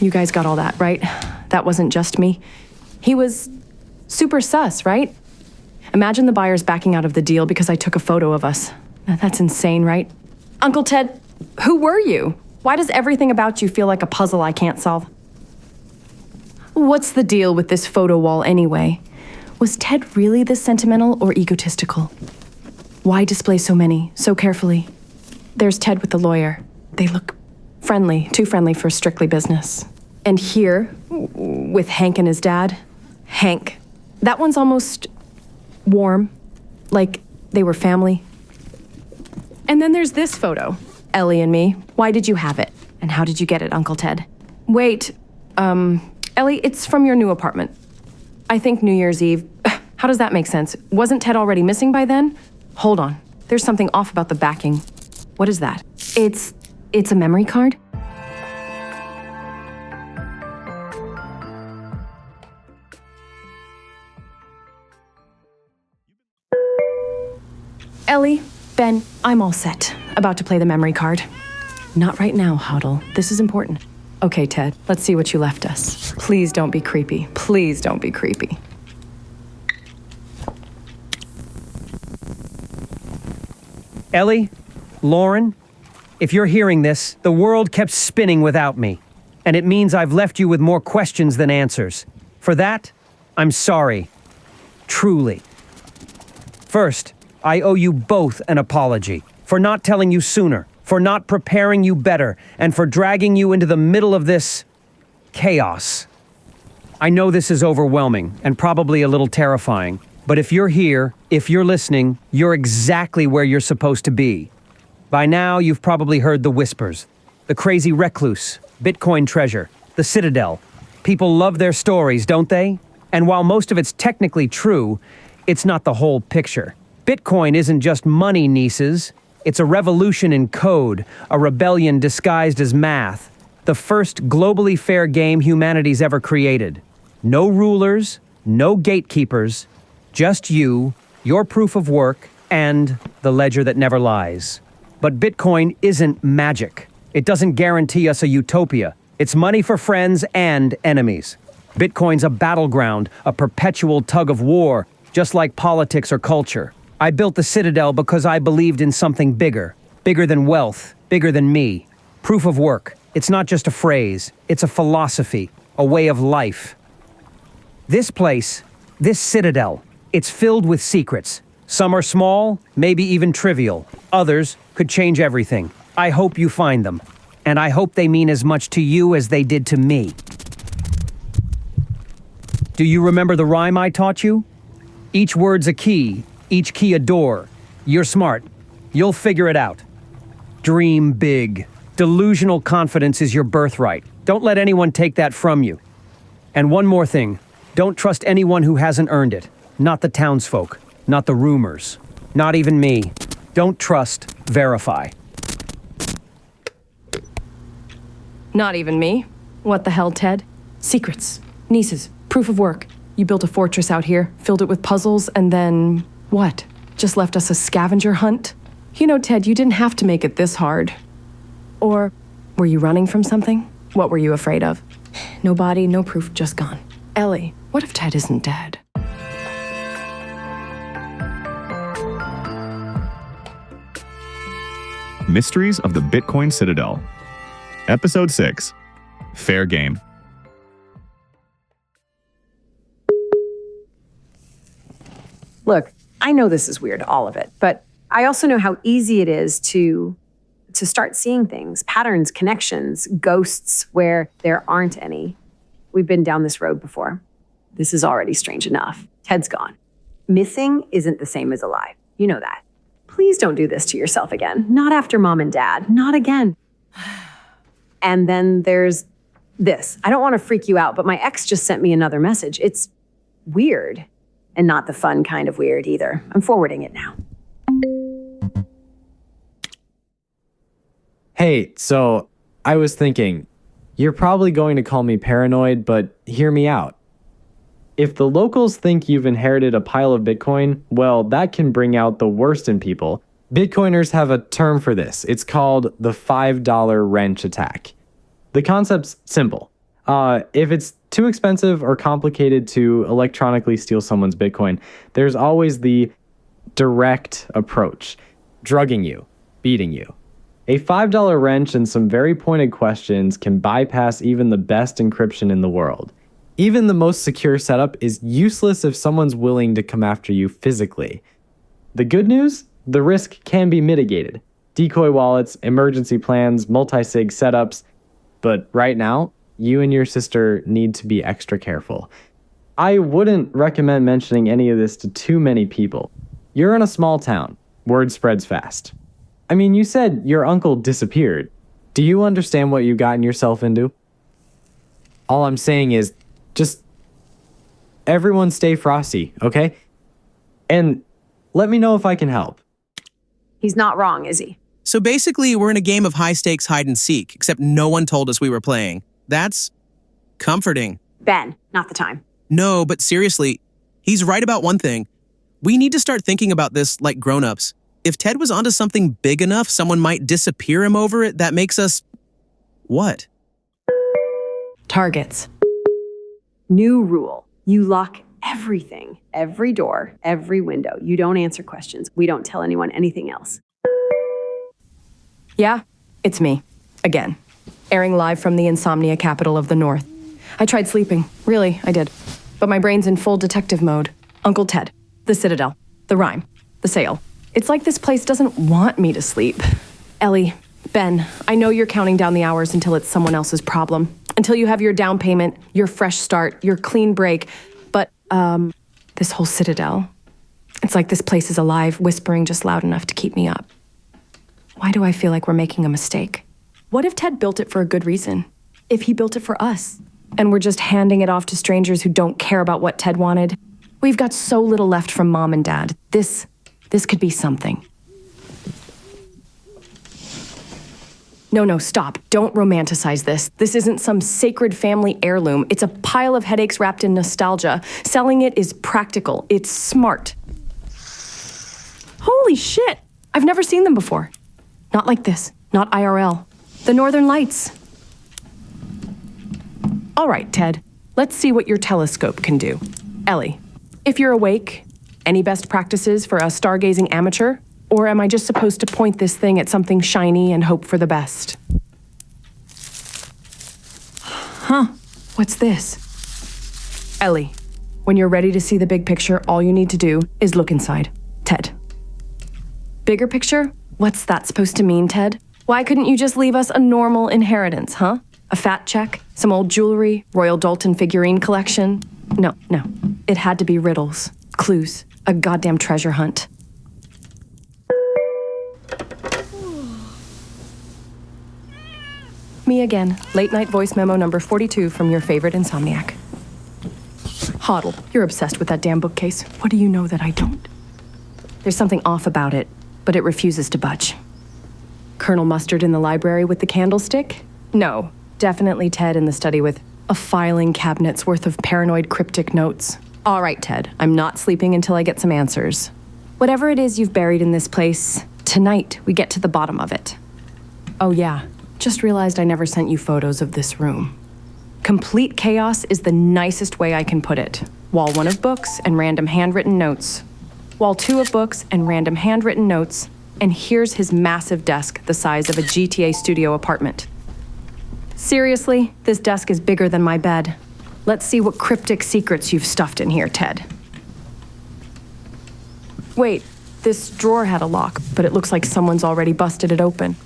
You guys got all that, right? That wasn't just me. He was super sus, right? Imagine the buyers backing out of the deal because I took a photo of us. That's insane, right? Uncle Ted, who were you? Why does everything about you feel like a puzzle I can't solve? What's the deal with this photo wall anyway? Was Ted really this sentimental or egotistical? Why display so many, so carefully? There's Ted with the lawyer. They look friendly, too friendly for strictly business. And here, with Hank and his dad, Hank. That one's almost warm, like they were family. And then there's this photo, Ellie and me. Why did you have it? And how did you get it, Uncle Ted? Wait, Ellie, it's from your new apartment. I think New Year's Eve. How does that make sense? Wasn't Ted already missing by then? Hold on. There's something off about the backing. What is that? It's a memory card? Ellie, Ben, I'm all set. About to play the memory card. Not right now, Huddle. This is important. Okay, Ted, let's see what you left us. Please don't be creepy. Please don't be creepy. Ellie, Lauren, if you're hearing this, the world kept spinning without me. And it means I've left you with more questions than answers. For that, I'm sorry. Truly. First, I owe you both an apology for not telling you sooner, for not preparing you better, and for dragging you into the middle of this chaos. I know this is overwhelming and probably a little terrifying, but if you're here, if you're listening, you're exactly where you're supposed to be. By now, you've probably heard the whispers. The crazy recluse, Bitcoin treasure, the Citadel. People love their stories, don't they? And while most of it's technically true, it's not the whole picture. Bitcoin isn't just money, nieces. It's a revolution in code, a rebellion disguised as math. The first globally fair game humanity's ever created. No rulers, no gatekeepers, just you, your proof of work, and the ledger that never lies. But Bitcoin isn't magic. It doesn't guarantee us a utopia. It's money for friends and enemies. Bitcoin's a battleground, a perpetual tug of war, just like politics or culture. I built the Citadel because I believed in something bigger. Bigger than wealth, bigger than me. Proof of work. It's not just a phrase. It's a philosophy, a way of life. This place, this Citadel, it's filled with secrets. Some are small, maybe even trivial. Others could change everything. I hope you find them. And I hope they mean as much to you as they did to me. Do you remember the rhyme I taught you? Each word's a key, each key a door. You're smart. You'll figure it out. Dream big. Delusional confidence is your birthright. Don't let anyone take that from you. And one more thing. Don't trust anyone who hasn't earned it. Not the townsfolk. Not the rumors. Not even me. Don't trust, verify. Not even me. What the hell, Ted? Secrets. Nieces. Proof of work. You built a fortress out here, filled it with puzzles, and then... what? Just left us a scavenger hunt? You know, Ted, you didn't have to make it this hard. Or were you running from something? What were you afraid of? No body, no proof, just gone. Ellie, what if Ted isn't dead? Mysteries of the Bitcoin Citadel. Episode 6. Fair Game. Look, I know this is weird, all of it, but I also know how easy it is to start seeing things, patterns, connections, ghosts where there aren't any. We've been down this road before. This is already strange enough. Ted's gone. Missing isn't the same as alive. You know that. Please don't do this to yourself again. Not after Mom and Dad. Not again. And then there's this. I don't want to freak you out, but my ex just sent me another message. It's weird. And not the fun kind of weird either. I'm forwarding it now. Hey, so I was thinking, you're probably going to call me paranoid, but hear me out. If the locals think you've inherited a pile of Bitcoin, well, that can bring out the worst in people. Bitcoiners have a term for this. It's called the $5 wrench attack. The concept's simple. If it's too expensive or complicated to electronically steal someone's Bitcoin, there's always the direct approach, drugging you, beating you. A $5 wrench and some very pointed questions can bypass even the best encryption in the world. Even the most secure setup is useless if someone's willing to come after you physically. The good news? The risk can be mitigated. Decoy wallets, emergency plans, multi-sig setups. But right now, you and your sister need to be extra careful. I wouldn't recommend mentioning any of this to too many people. You're in a small town. Word spreads fast. I mean, you said your uncle disappeared. Do you understand what you've gotten yourself into? All I'm saying is, just everyone stay frosty, okay? And let me know if I can help. He's not wrong, is he? So basically, we're in a game of high-stakes hide-and-seek, except no one told us we were playing. That's comforting. Ben, not the time. No, but seriously, he's right about one thing. We need to start thinking about this like grown-ups. If Ted was onto something big enough, someone might disappear him over it. That makes us... what? Targets. New rule. You lock everything. Every door, every window. You don't answer questions. We don't tell anyone anything else. Yeah, it's me. Again. Airing live from the insomnia capital of the North. I tried sleeping. Really, I did. But my brain's in full detective mode. Uncle Ted. The Citadel. The Rhyme. The Sale. It's like this place doesn't want me to sleep. Ellie, Ben, I know you're counting down the hours until it's someone else's problem. Until you have your down payment, your fresh start, your clean break. But, this whole Citadel. It's like this place is alive, whispering just loud enough to keep me up. Why do I feel like we're making a mistake? What if Ted built it for a good reason? If he built it for us? And we're just handing it off to strangers who don't care about what Ted wanted? We've got so little left from Mom and Dad. This could be something. No, stop. Don't romanticize this. This isn't some sacred family heirloom. It's a pile of headaches wrapped in nostalgia. Selling it is practical. It's smart. Holy shit! I've never seen them before. Not like this. Not IRL. The Northern Lights. All right, Ted. Let's see what your telescope can do. Ellie, if you're awake, any best practices for a stargazing amateur? Or am I just supposed to point this thing at something shiny and hope for the best? Huh, what's this? Ellie, when you're ready to see the big picture, all you need to do is look inside. Ted. Bigger picture? What's that supposed to mean, Ted? Why couldn't you just leave us a normal inheritance, huh? A fat check? Some old jewelry? Royal Dalton figurine collection? No. It had to be riddles, clues, a goddamn treasure hunt. Me again. Late night voice memo number 42 from your favorite insomniac. Hoddle, you're obsessed with that damn bookcase. What do you know that I don't? There's something off about it, but it refuses to budge. Colonel Mustard in the library with the candlestick? No, definitely Ted in the study with a filing cabinet's worth of paranoid cryptic notes. All right, Ted, I'm not sleeping until I get some answers. Whatever it is you've buried in this place, tonight we get to the bottom of it. Oh yeah, just realized I never sent you photos of this room. Complete chaos is the nicest way I can put it. Wall 1 of books and random handwritten notes. Wall 2 of books and random handwritten notes. And here's his massive desk, the size of a GTA studio apartment. Seriously, this desk is bigger than my bed. Let's see what cryptic secrets you've stuffed in here, Ted. Wait, this drawer had a lock, but it looks like someone's already busted it open.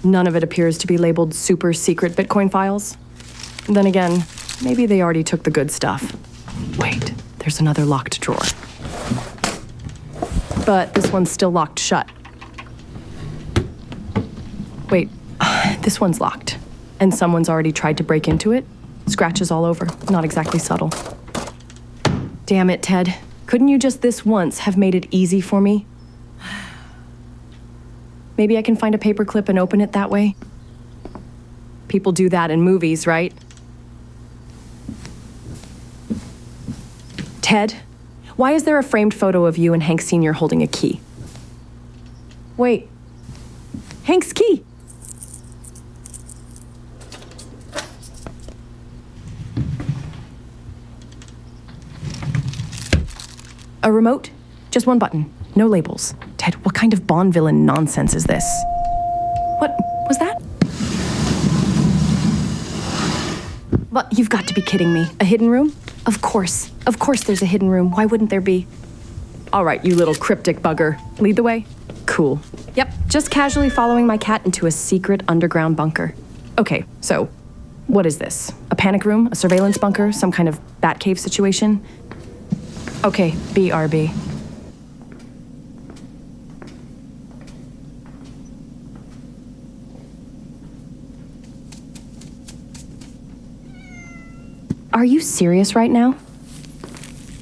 None of it appears to be labeled super secret Bitcoin files. Then again, maybe they already took the good stuff. Wait, there's another locked drawer. But this one's still locked shut. Wait, this one's locked. And someone's already tried to break into it? Scratches all over, not exactly subtle. Damn it, Ted. Couldn't you just this once have made it easy for me? Maybe I can find a paperclip and open it that way? People do that in movies, right? Ted, why is there a framed photo of you and Hank Sr. holding a key? Wait, Hank's key! A remote? Just one button. No labels. Ted, what kind of Bond villain nonsense is this? What was that? But you've got to be kidding me. A hidden room? Of course. Of course there's a hidden room. Why wouldn't there be? All right, you little cryptic bugger. Lead the way? Cool. Yep, just casually following my cat into a secret underground bunker. Okay, so what is this? A panic room? A surveillance bunker? Some kind of Batcave situation? Okay, BRB. Are you serious right now?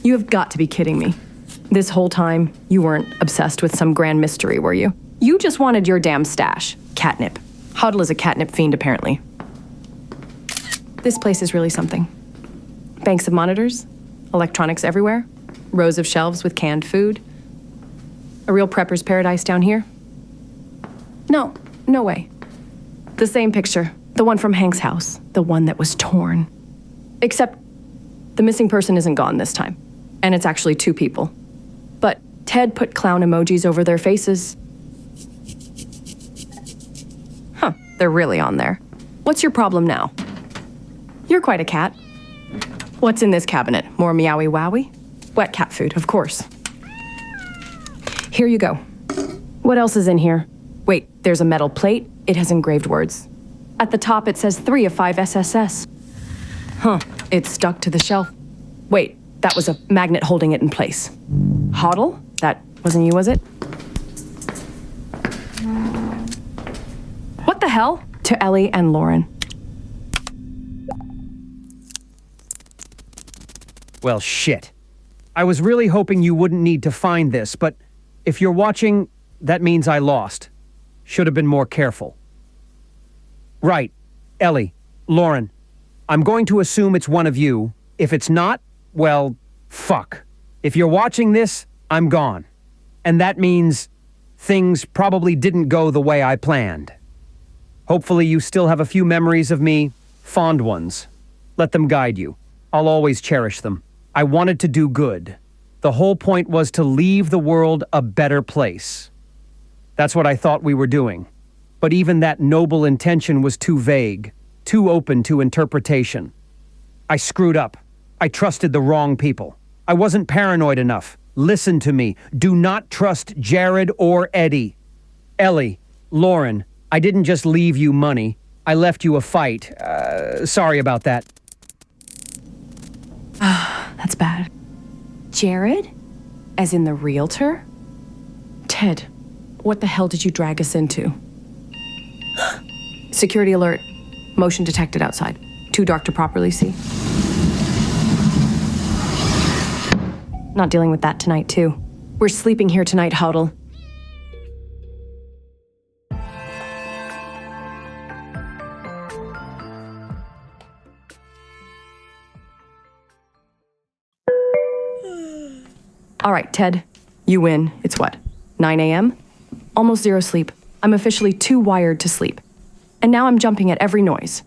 You have got to be kidding me. This whole time, you weren't obsessed with some grand mystery, were you? You just wanted your damn stash. Catnip. Huddle is a catnip fiend, apparently. This place is really something. Banks of monitors, electronics everywhere, rows of shelves with canned food. A real prepper's paradise down here? No, no way. The same picture, the one from Hank's house, the one that was torn. Except the missing person isn't gone this time, and it's actually two people. But Ted put clown emojis over their faces. Huh, they're really on there. What's your problem now? You're quite a cat. What's in this cabinet? More meowie wowie? Wet cat food, of course. Here you go. What else is in here? Wait, there's a metal plate. It has engraved words. At the top, it says 3 of 5 SSS. Huh, it's stuck to the shelf. Wait, that was a magnet holding it in place. Hoddle? That wasn't you, was it? What the hell? To Ellie and Lauren. Well, shit. I was really hoping you wouldn't need to find this, but if you're watching, that means I lost. Should have been more careful. Right. Ellie, Lauren, I'm going to assume it's one of you. If it's not, well, fuck. If you're watching this, I'm gone. And that means things probably didn't go the way I planned. Hopefully you still have a few memories of me, fond ones. Let them guide you. I'll always cherish them. I wanted to do good. The whole point was to leave the world a better place. That's what I thought we were doing. But even that noble intention was too vague, too open to interpretation. I screwed up. I trusted the wrong people. I wasn't paranoid enough. Listen to me. Do not trust Jared or Eddie. Ellie, Lauren, I didn't just leave you money. I left you a fight. Sorry about that. That's bad. Jared? As in the realtor? Ted, what the hell did you drag us into? Security alert. Motion detected outside. Too dark to properly see. Not dealing with that tonight, too. We're sleeping here tonight, Huddle. All right, Ted, you win. It's what, 9 a.m.? Almost zero sleep. I'm officially too wired to sleep. And now I'm jumping at every noise.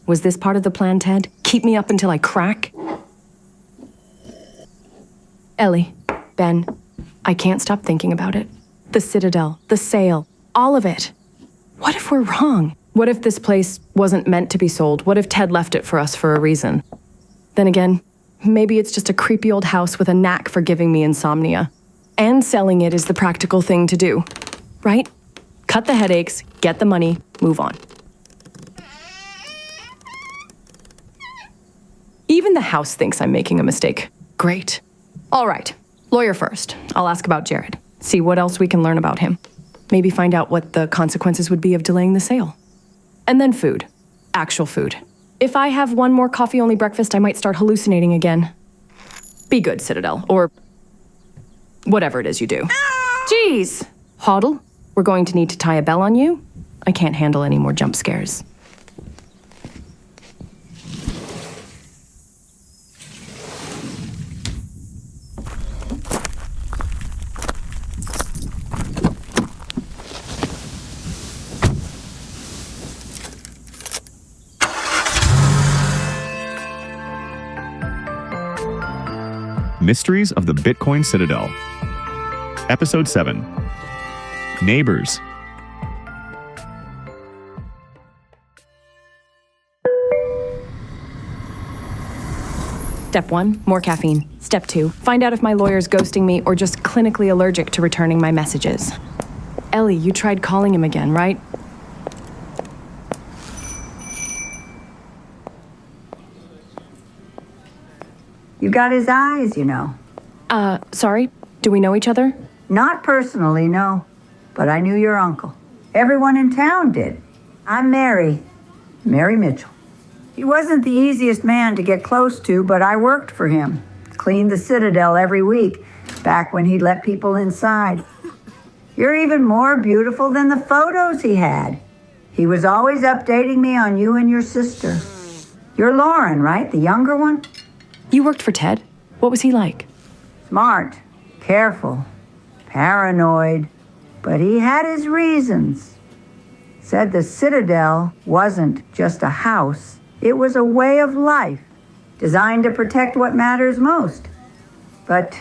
Was this part of the plan, Ted? Keep me up until I crack? Ellie, Ben, I can't stop thinking about it. The Citadel, the sale, all of it. What if we're wrong? What if this place wasn't meant to be sold? What if Ted left it for us for a reason? Then again, maybe it's just a creepy old house with a knack for giving me insomnia. And selling it is the practical thing to do, right? Cut the headaches, get the money, move on. Even the house thinks I'm making a mistake. Great. All right, lawyer first. I'll ask about Jared. See what else we can learn about him. Maybe find out what the consequences would be of delaying the sale. And then food. Actual food. If I have one more coffee-only breakfast, I might start hallucinating again. Be good, Citadel, or whatever it is you do. Jeez! Hoddle, we're going to need to tie a bell on you. I can't handle any more jump scares. Mysteries of the Bitcoin Citadel. Episode 7. Neighbors. Step 1, more caffeine. Step 2, find out if my lawyer's ghosting me or just clinically allergic to returning my messages. Ellie, you tried calling him again, right? You got his eyes, you know. Sorry? Do we know each other? Not personally, no. But I knew your uncle. Everyone in town did. I'm Mary Mitchell. He wasn't the easiest man to get close to, but I worked for him. Cleaned the Citadel every week, back when he'd let people inside. You're even more beautiful than the photos he had. He was always updating me on you and your sister. You're Lauren, right? The younger one? You worked for Ted. What was he like? Smart, careful, paranoid, but he had his reasons. Said the Citadel wasn't just a house. It was a way of life, designed to protect what matters most. But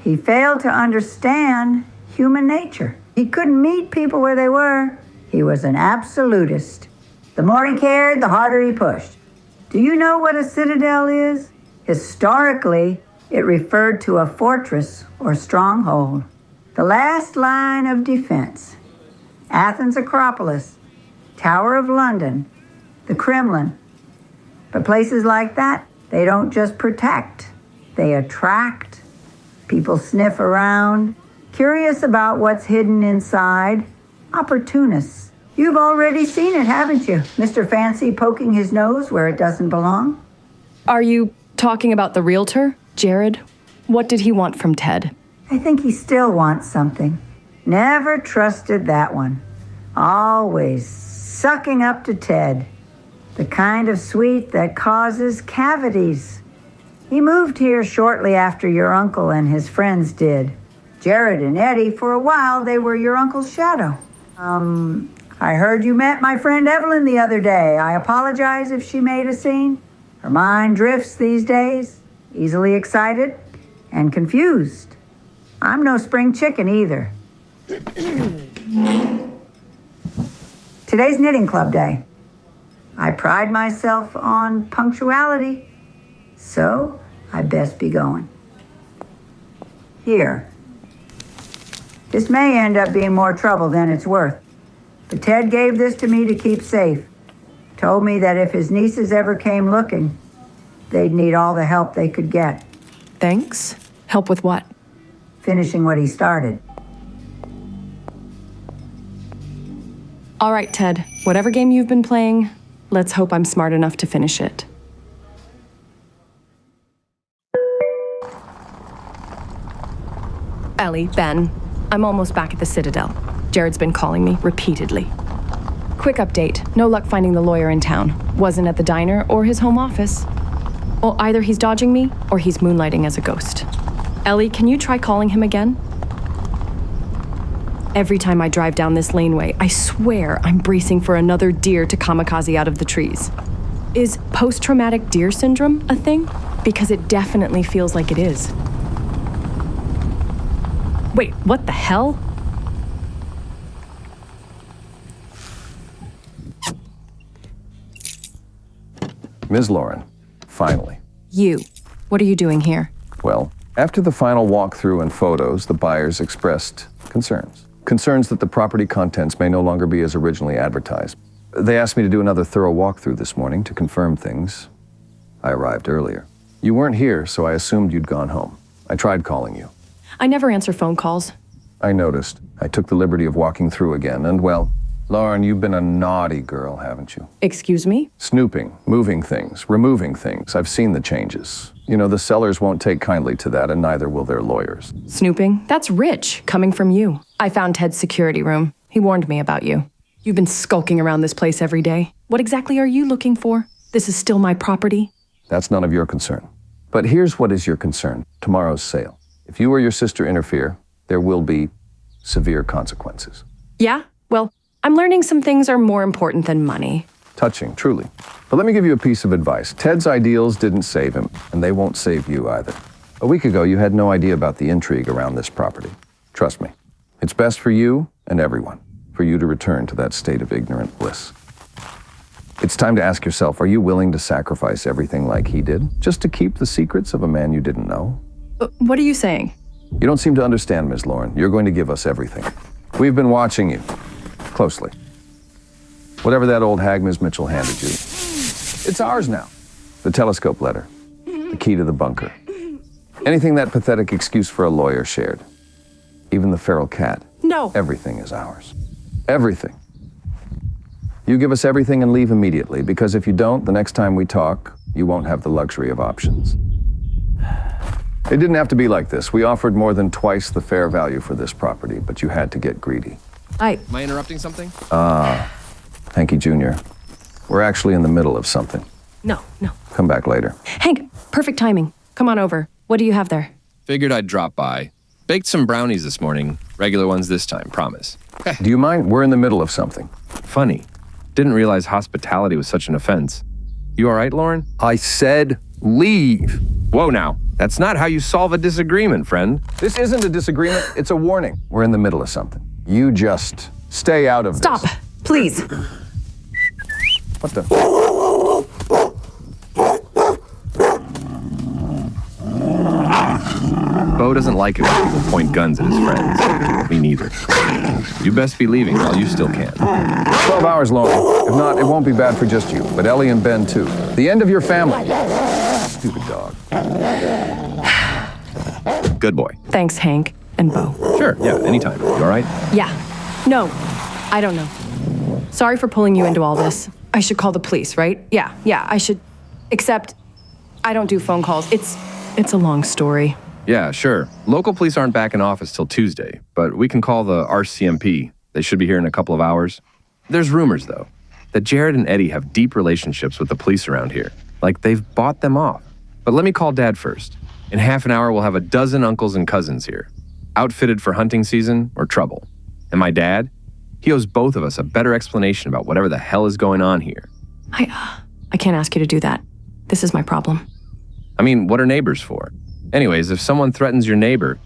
he failed to understand human nature. He couldn't meet people where they were. He was an absolutist. The more he cared, the harder he pushed. Do you know what a citadel is? Historically, it referred to a fortress or stronghold. The last line of defense. Athens Acropolis, Tower of London, the Kremlin. But places like that, they don't just protect, they attract. People sniff around, curious about what's hidden inside. Opportunists. You've already seen it, haven't you? Mr. Fancy poking his nose where it doesn't belong. Are you talking about the realtor, Jared? What did he want from Ted? I think he still wants something. Never trusted that one. Always sucking up to Ted. The kind of sweet that causes cavities. He moved here shortly after your uncle and his friends did. Jared and Eddie, for a while, they were your uncle's shadow. I heard you met my friend Evelyn the other day. I apologize if she made a scene. Her mind drifts these days, easily excited and confused. I'm no spring chicken either. Today's knitting club day. I pride myself on punctuality, so I best be going. Here. This may end up being more trouble than it's worth, but Ted gave this to me to keep safe. Told me that if his nieces ever came looking, they'd need all the help they could get. Thanks? Help with what? Finishing what he started. All right, Ted. Whatever game you've been playing, let's hope I'm smart enough to finish it. Ellie, Ben, I'm almost back at the Citadel. Jared's been calling me repeatedly. Quick update. No luck finding the lawyer in town. Wasn't at the diner or his home office. Well, either he's dodging me or he's moonlighting as a ghost. Ellie, can you try calling him again? Every time I drive down this laneway, I swear I'm bracing for another deer to kamikaze out of the trees. Is post-traumatic deer syndrome a thing? Because it definitely feels like it is. Wait, what the hell? Ms. Lauren, finally. You. What are you doing here? Well, after the final walkthrough and photos, the buyers expressed concerns. Concerns that the property contents may no longer be as originally advertised. They asked me to do another thorough walkthrough this morning to confirm things. I arrived earlier. You weren't here, so I assumed you'd gone home. I tried calling you. I never answer phone calls. I noticed. I took the liberty of walking through again, and well, Lauren, you've been a naughty girl, haven't you? Excuse me? Snooping, moving things, removing things. I've seen the changes. You know, the sellers won't take kindly to that, and neither will their lawyers. Snooping? That's rich, coming from you. I found Ted's security room. He warned me about you. You've been skulking around this place every day. What exactly are you looking for? This is still my property. That's none of your concern. But here's what is your concern. Tomorrow's sale. If you or your sister interfere, there will be severe consequences. Yeah? Well, I'm learning some things are more important than money. Touching, truly. But let me give you a piece of advice. Ted's ideals didn't save him, and they won't save you either. A week ago, you had no idea about the intrigue around this property. Trust me, it's best for you and everyone, for you to return to that state of ignorant bliss. It's time to ask yourself, are you willing to sacrifice everything like he did, just to keep the secrets of a man you didn't know? What are you saying? You don't seem to understand, Ms. Lauren. You're going to give us everything. We've been watching you closely. Whatever that old hag Ms. Mitchell handed you, it's ours now. The telescope letter, the key to the bunker. Anything that pathetic excuse for a lawyer shared. Even the feral cat. No. Everything is ours. Everything. You give us everything and leave immediately, because if you don't, the next time we talk, you won't have the luxury of options. It didn't have to be like this. We offered more than twice the fair value for this property, but you had to get greedy. Am I interrupting something? Hanky Jr., we're actually in the middle of something. No. Come back later. Hank, perfect timing. Come on over. What do you have there? Figured I'd drop by. Baked some brownies this morning. Regular ones this time, promise. Do you mind? We're in the middle of something. Funny. Didn't realize hospitality was such an offense. You all right, Lauren? I said leave. Whoa now. That's not how you solve a disagreement, friend. This isn't a disagreement. It's a warning. We're in the middle of something. You just stay out of Stop, this. please. What the? Bo doesn't like it when people point guns at his friends. Me neither. You best be leaving while you still can. 12 hours long. If not, it won't be bad for just you, but Ellie and Ben too. The end of your family. Stupid dog. Good boy. Thanks, Hank and Bo. Sure, yeah, anytime. You all right? Yeah. No, I don't know. Sorry for pulling you into all this. I should call the police, right? Yeah, I should. Except, I don't do phone calls. It's a long story. Yeah, sure. Local police aren't back in office till Tuesday, but we can call the RCMP. They should be here in a couple of hours. There's rumors, though, that Jared and Eddie have deep relationships with the police around here. Like they've bought them off. But let me call Dad first. In half an hour, we'll have a dozen uncles and cousins here, outfitted for hunting season or trouble. And my dad, he owes both of us a better explanation about whatever the hell is going on here. I can't ask you to do that. This is my problem. I mean, what are neighbors for? Anyways, if someone threatens your neighbor,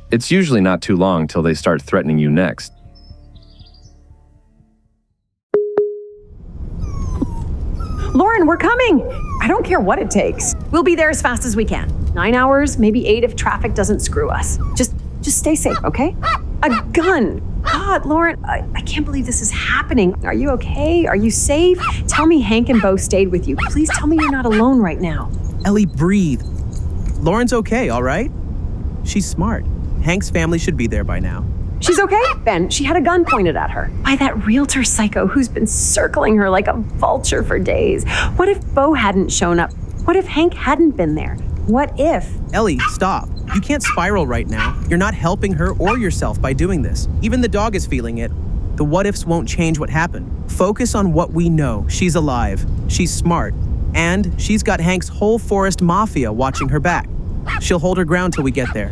it's usually not too long till they start threatening you next. Lauren, we're coming. I don't care what it takes. We'll be there as fast as we can. 9 hours, maybe 8 if traffic doesn't screw us. Just stay safe, okay? A gun. God, Lauren, I can't believe this is happening. Are you okay? Are you safe? Tell me Hank and Bo stayed with you. Please tell me you're not alone right now. Ellie, breathe. Lauren's okay, all right? She's smart. Hank's family should be there by now. She's okay, Ben. She had a gun pointed at her by that realtor psycho who's been circling her like a vulture for days. What if Bo hadn't shown up? What if Hank hadn't been there? What if? Ellie, stop. You can't spiral right now. You're not helping her or yourself by doing this. Even the dog is feeling it. The what ifs won't change what happened. Focus on what we know. She's alive. She's smart. And she's got Hank's whole forest mafia watching her back. She'll hold her ground till we get there.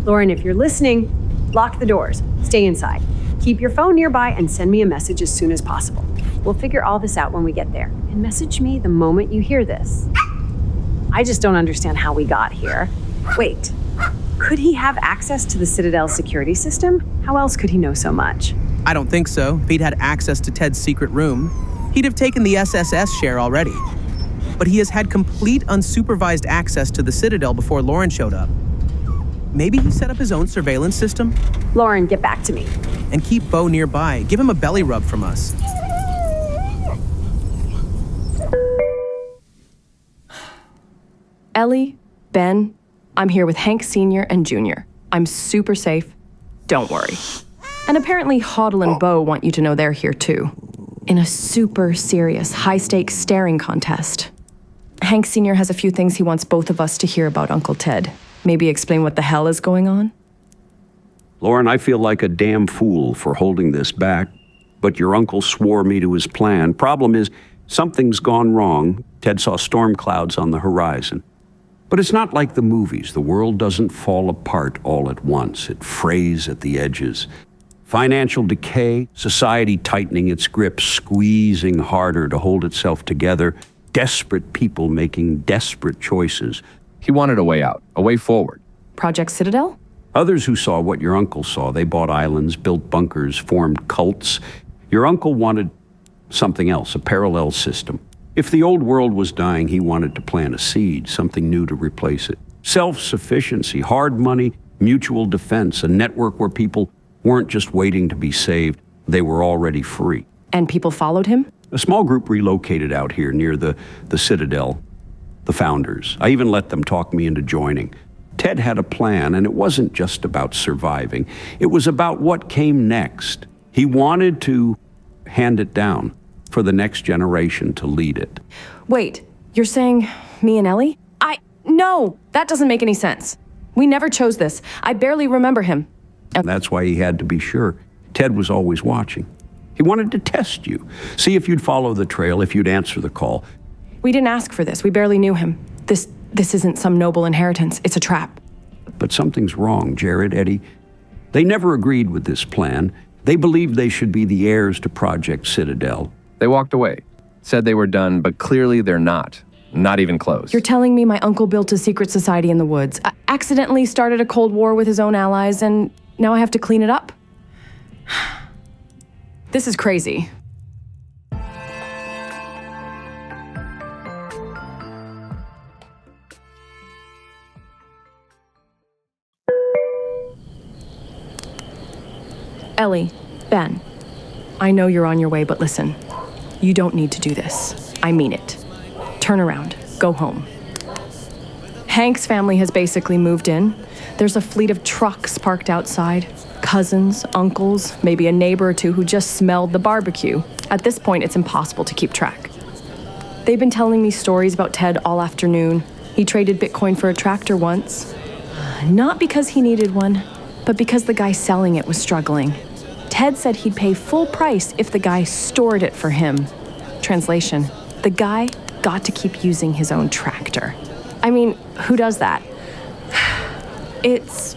Lauren, if you're listening, lock the doors. Stay inside. Keep your phone nearby and send me a message as soon as possible. We'll figure all this out when we get there. And message me the moment you hear this. I just don't understand how we got here. Wait, could he have access to the Citadel security system? How else could he know so much? I don't think so. If he'd had access to Ted's secret room, he'd have taken the SSS share already. But he has had complete unsupervised access to the Citadel before Lauren showed up. Maybe he set up his own surveillance system? Lauren, get back to me. And keep Bo nearby. Give him a belly rub from us. Ellie, Ben, I'm here with Hank Sr. and Jr. I'm super safe. Don't worry. And apparently Hoddle and Bo want you to know they're here too. In a super serious, high-stakes staring contest. Hank Sr. has a few things he wants both of us to hear about Uncle Ted. Maybe explain what the hell is going on? Lauren, I feel like a damn fool for holding this back, but your uncle swore me to his plan. Problem is, something's gone wrong. Ted saw storm clouds on the horizon. But it's not like the movies. The world doesn't fall apart all at once. It frays at the edges. Financial decay, society tightening its grip, squeezing harder to hold itself together, desperate people making desperate choices. He wanted a way out, a way forward. Project Citadel? Others who saw what your uncle saw, they bought islands, built bunkers, formed cults. Your uncle wanted something else, a parallel system. If the old world was dying, he wanted to plant a seed, something new to replace it. Self-sufficiency, hard money, mutual defense, a network where people weren't just waiting to be saved, they were already free. And people followed him? A small group relocated out here near the Citadel, the founders. I even let them talk me into joining. Ted had a plan, and it wasn't just about surviving. It was about what came next. He wanted to hand it down for the next generation to lead it. Wait, you're saying me and Ellie? No, that doesn't make any sense. We never chose this. I barely remember him. And that's why he had to be sure. Ted was always watching. He wanted to test you, see if you'd follow the trail, if you'd answer the call. We didn't ask for this. We barely knew him. This isn't some noble inheritance. It's a trap. But something's wrong, Jared, Eddie. They never agreed with this plan. They believed they should be the heirs to Project Citadel. They walked away, said they were done, but clearly they're not. Not even close. You're telling me my uncle built a secret society in the woods, accidentally started a Cold War with his own allies, and now I have to clean it up? This is crazy. Ellie, Ben, I know you're on your way, but listen. You don't need to do this. I mean it. Turn around. Go home. Hank's family has basically moved in. There's a fleet of trucks parked outside. Cousins, uncles, maybe a neighbor or two who just smelled the barbecue. At this point, it's impossible to keep track. They've been telling me stories about Ted all afternoon. He traded Bitcoin for a tractor once. Not because he needed one, but because the guy selling it was struggling. Ted said he'd pay full price if the guy stored it for him. Translation, the guy got to keep using his own tractor. I mean, who does that? It's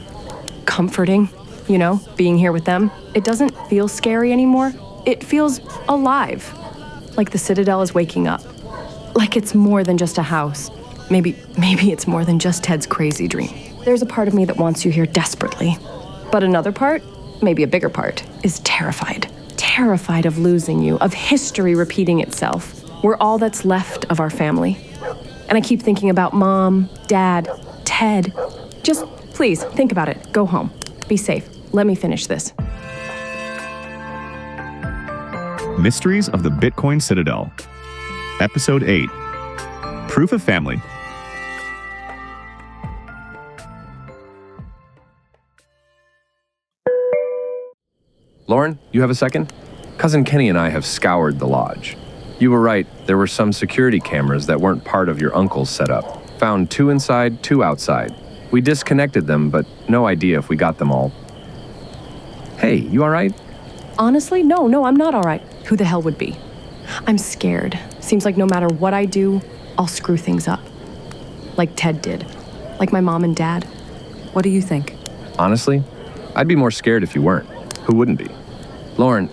comforting, you know, being here with them. It doesn't feel scary anymore. It feels alive. Like the Citadel is waking up. Like it's more than just a house. Maybe it's more than just Ted's crazy dream. There's a part of me that wants you here desperately. But another part, maybe a bigger part, is terrified. Terrified of losing you, of history repeating itself. We're all that's left of our family. And I keep thinking about Mom, Dad, Ted. Just please think about it. Go home. Be safe. Let me finish this. Mysteries of the Bitcoin Citadel. Episode 8. Proof of Family. Lauren, you have a second? Cousin Kenny and I have scoured the lodge. You were right, there were some security cameras that weren't part of your uncle's setup. Found 2 inside, 2 outside. We disconnected them, but no idea if we got them all. Hey, you all right? Honestly, no, I'm not all right. Who the hell would be? I'm scared. Seems like no matter what I do, I'll screw things up. Like Ted did. Like my mom and dad. What do you think? Honestly, I'd be more scared if you weren't. Who wouldn't be? Lauren,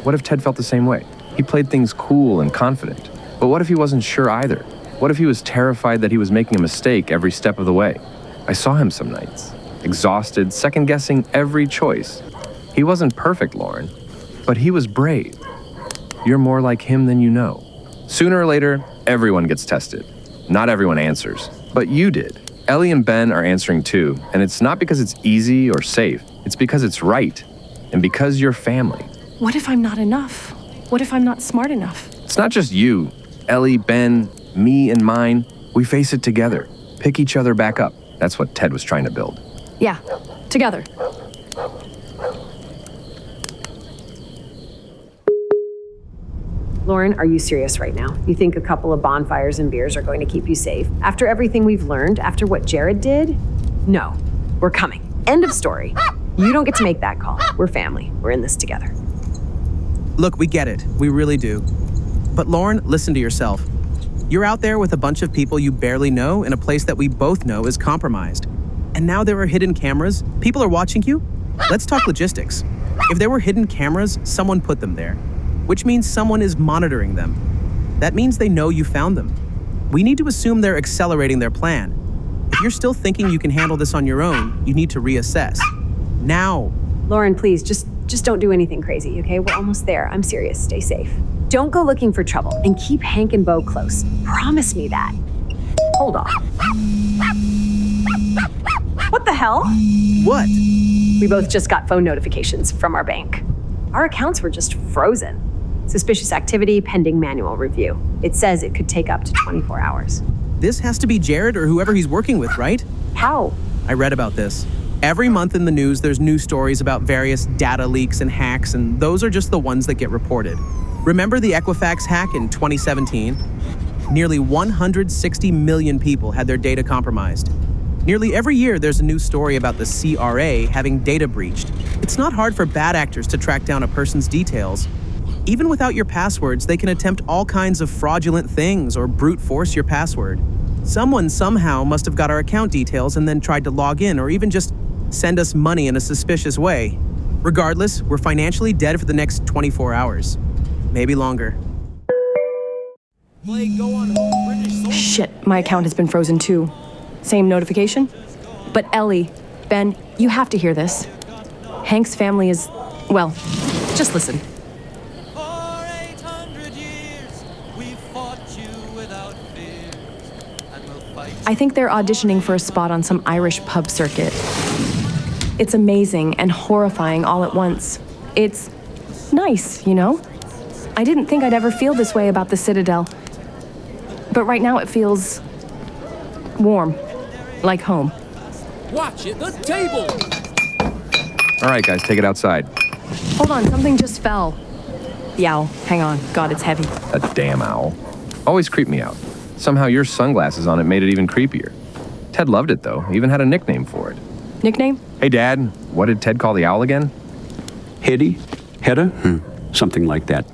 what if Ted felt the same way? He played things cool and confident. But what if he wasn't sure either? What if he was terrified that he was making a mistake every step of the way? I saw him some nights, exhausted, second-guessing every choice. He wasn't perfect, Lauren, but he was brave. You're more like him than you know. Sooner or later, everyone gets tested. Not everyone answers, but you did. Ellie and Ben are answering too, and it's not because it's easy or safe. It's because it's right, and because you're family. What if I'm not enough? What if I'm not smart enough? It's not just you, Ellie, Ben, me, and mine. We face it together. Pick each other back up. That's what Ted was trying to build. Yeah, together. Lauren, are you serious right now? You think a couple of bonfires and beers are going to keep you safe? After everything we've learned, after what Jared did? No, we're coming. End of story. You don't get to make that call. We're family. We're in this together. Look, we get it. We really do. But Lauren, listen to yourself. You're out there with a bunch of people you barely know in a place that we both know is compromised. And now there are hidden cameras. People are watching you. Let's talk logistics. If there were hidden cameras, someone put them there, which means someone is monitoring them. That means they know you found them. We need to assume they're accelerating their plan. If you're still thinking you can handle this on your own, you need to reassess. Now. Lauren, please, just don't do anything crazy, okay? We're almost there. I'm serious. Stay safe. Don't go looking for trouble, and keep Hank and Bo close. Promise me that. Hold on. What the hell? What? We both just got phone notifications from our bank. Our accounts were just frozen. Suspicious activity pending manual review. It says it could take up to 24 hours. This has to be Jared or whoever he's working with, right? How? I read about this. Every month in the news, there's news stories about various data leaks and hacks, and those are just the ones that get reported. Remember the Equifax hack in 2017? Nearly 160 million people had their data compromised. Nearly every year, there's a news story about the CRA having data breached. It's not hard for bad actors to track down a person's details. Even without your passwords, they can attempt all kinds of fraudulent things or brute force your password. Someone somehow must have got our account details and then tried to log in or even just send us money in a suspicious way. Regardless, we're financially dead for the next 24 hours. Maybe longer. Shit, my account has been frozen too. Same notification? But Ellie, Ben, you have to hear this. Hank's family is, well, just listen. I think they're auditioning for a spot on some Irish pub circuit. It's amazing and horrifying all at once. It's nice, you know? I didn't think I'd ever feel this way about the Citadel. But right now it feels warm, like home. Watch it, the table! All right, guys, take it outside. Hold on, something just fell. The owl, hang on. God, it's heavy. That damn owl. Always creeped me out. Somehow your sunglasses on it made it even creepier. Ted loved it, though. He even had a nickname for it. Nickname? Hey, Dad, what did Ted call the owl again? Heddy? Hedda? Something like that.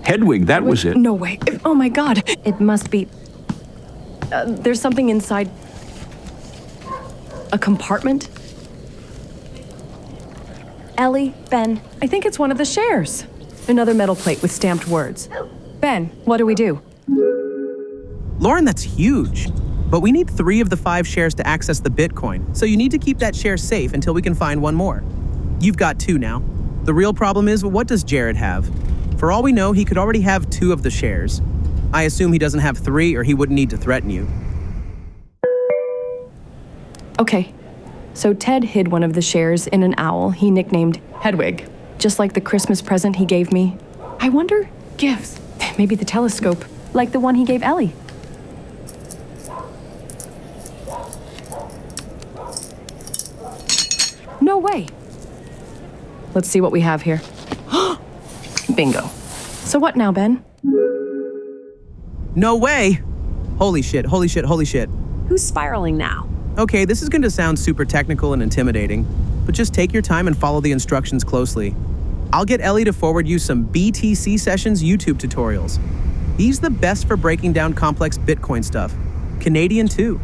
Hedwig, that was it. No way. Oh my God. It must be... there's something inside... a compartment? Ellie, Ben, I think it's one of the shares. Another metal plate with stamped words. Ben, what do we do? Lauren, that's huge. But we need 3 of the 5 shares to access the Bitcoin, so you need to keep that share safe until we can find one more. You've got 2 now. The real problem is, what does Jared have? For all we know, he could already have 2 of the shares. I assume he doesn't have 3 or he wouldn't need to threaten you. Okay, so Ted hid one of the shares in an owl he nicknamed Hedwig, just like the Christmas present he gave me. I wonder, gifts. Maybe the telescope, like the one he gave Ellie. No way. Let's see what we have here. Bingo. So what now, Ben? No way! Holy shit, holy shit, holy shit. Who's spiraling now? Okay, this is going to sound super technical and intimidating, but just take your time and follow the instructions closely. I'll get Ellie to forward you some BTC Sessions YouTube tutorials. He's the best for breaking down complex Bitcoin stuff. Canadian too.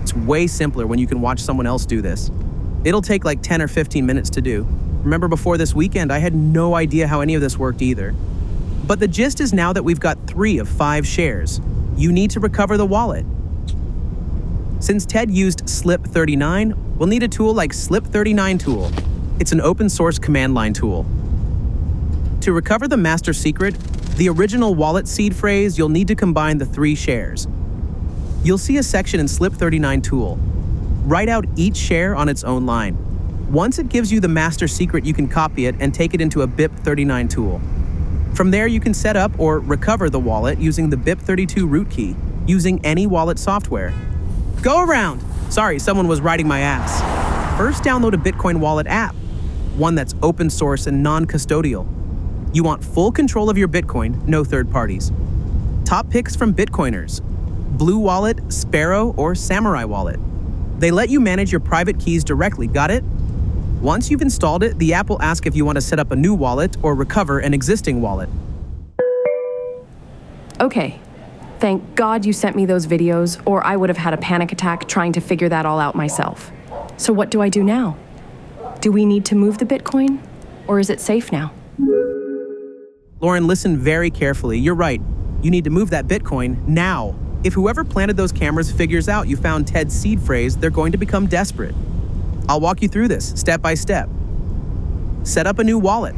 It's way simpler when you can watch someone else do this. It'll take like 10 or 15 minutes to do. Remember before this weekend, I had no idea how any of this worked either. But the gist is now that we've got 3 of 5 shares, you need to recover the wallet. Since Ted used Slip39, we'll need a tool like Slip39 Tool. It's an open source command line tool. To recover the master secret, the original wallet seed phrase, you'll need to combine the 3 shares. You'll see a section in Slip39 Tool. Write out each share on its own line. Once it gives you the master secret, you can copy it and take it into a BIP39 tool. From there, you can set up or recover the wallet using the BIP32 root key, using any wallet software. Go around! Sorry, someone was riding my ass. First, download a Bitcoin wallet app, one that's open source and non-custodial. You want full control of your Bitcoin, no third parties. Top picks from Bitcoiners: Blue Wallet, Sparrow, or Samurai Wallet. They let you manage your private keys directly, got it? Once you've installed it, the app will ask if you want to set up a new wallet or recover an existing wallet. Okay. Thank God you sent me those videos, or I would have had a panic attack trying to figure that all out myself. So what do I do now? Do we need to move the Bitcoin, or is it safe now? Lauren, listen very carefully. You're right. You need to move that Bitcoin now. If whoever planted those cameras figures out you found Ted's seed phrase, they're going to become desperate. I'll walk you through this, step by step. Set up a new wallet.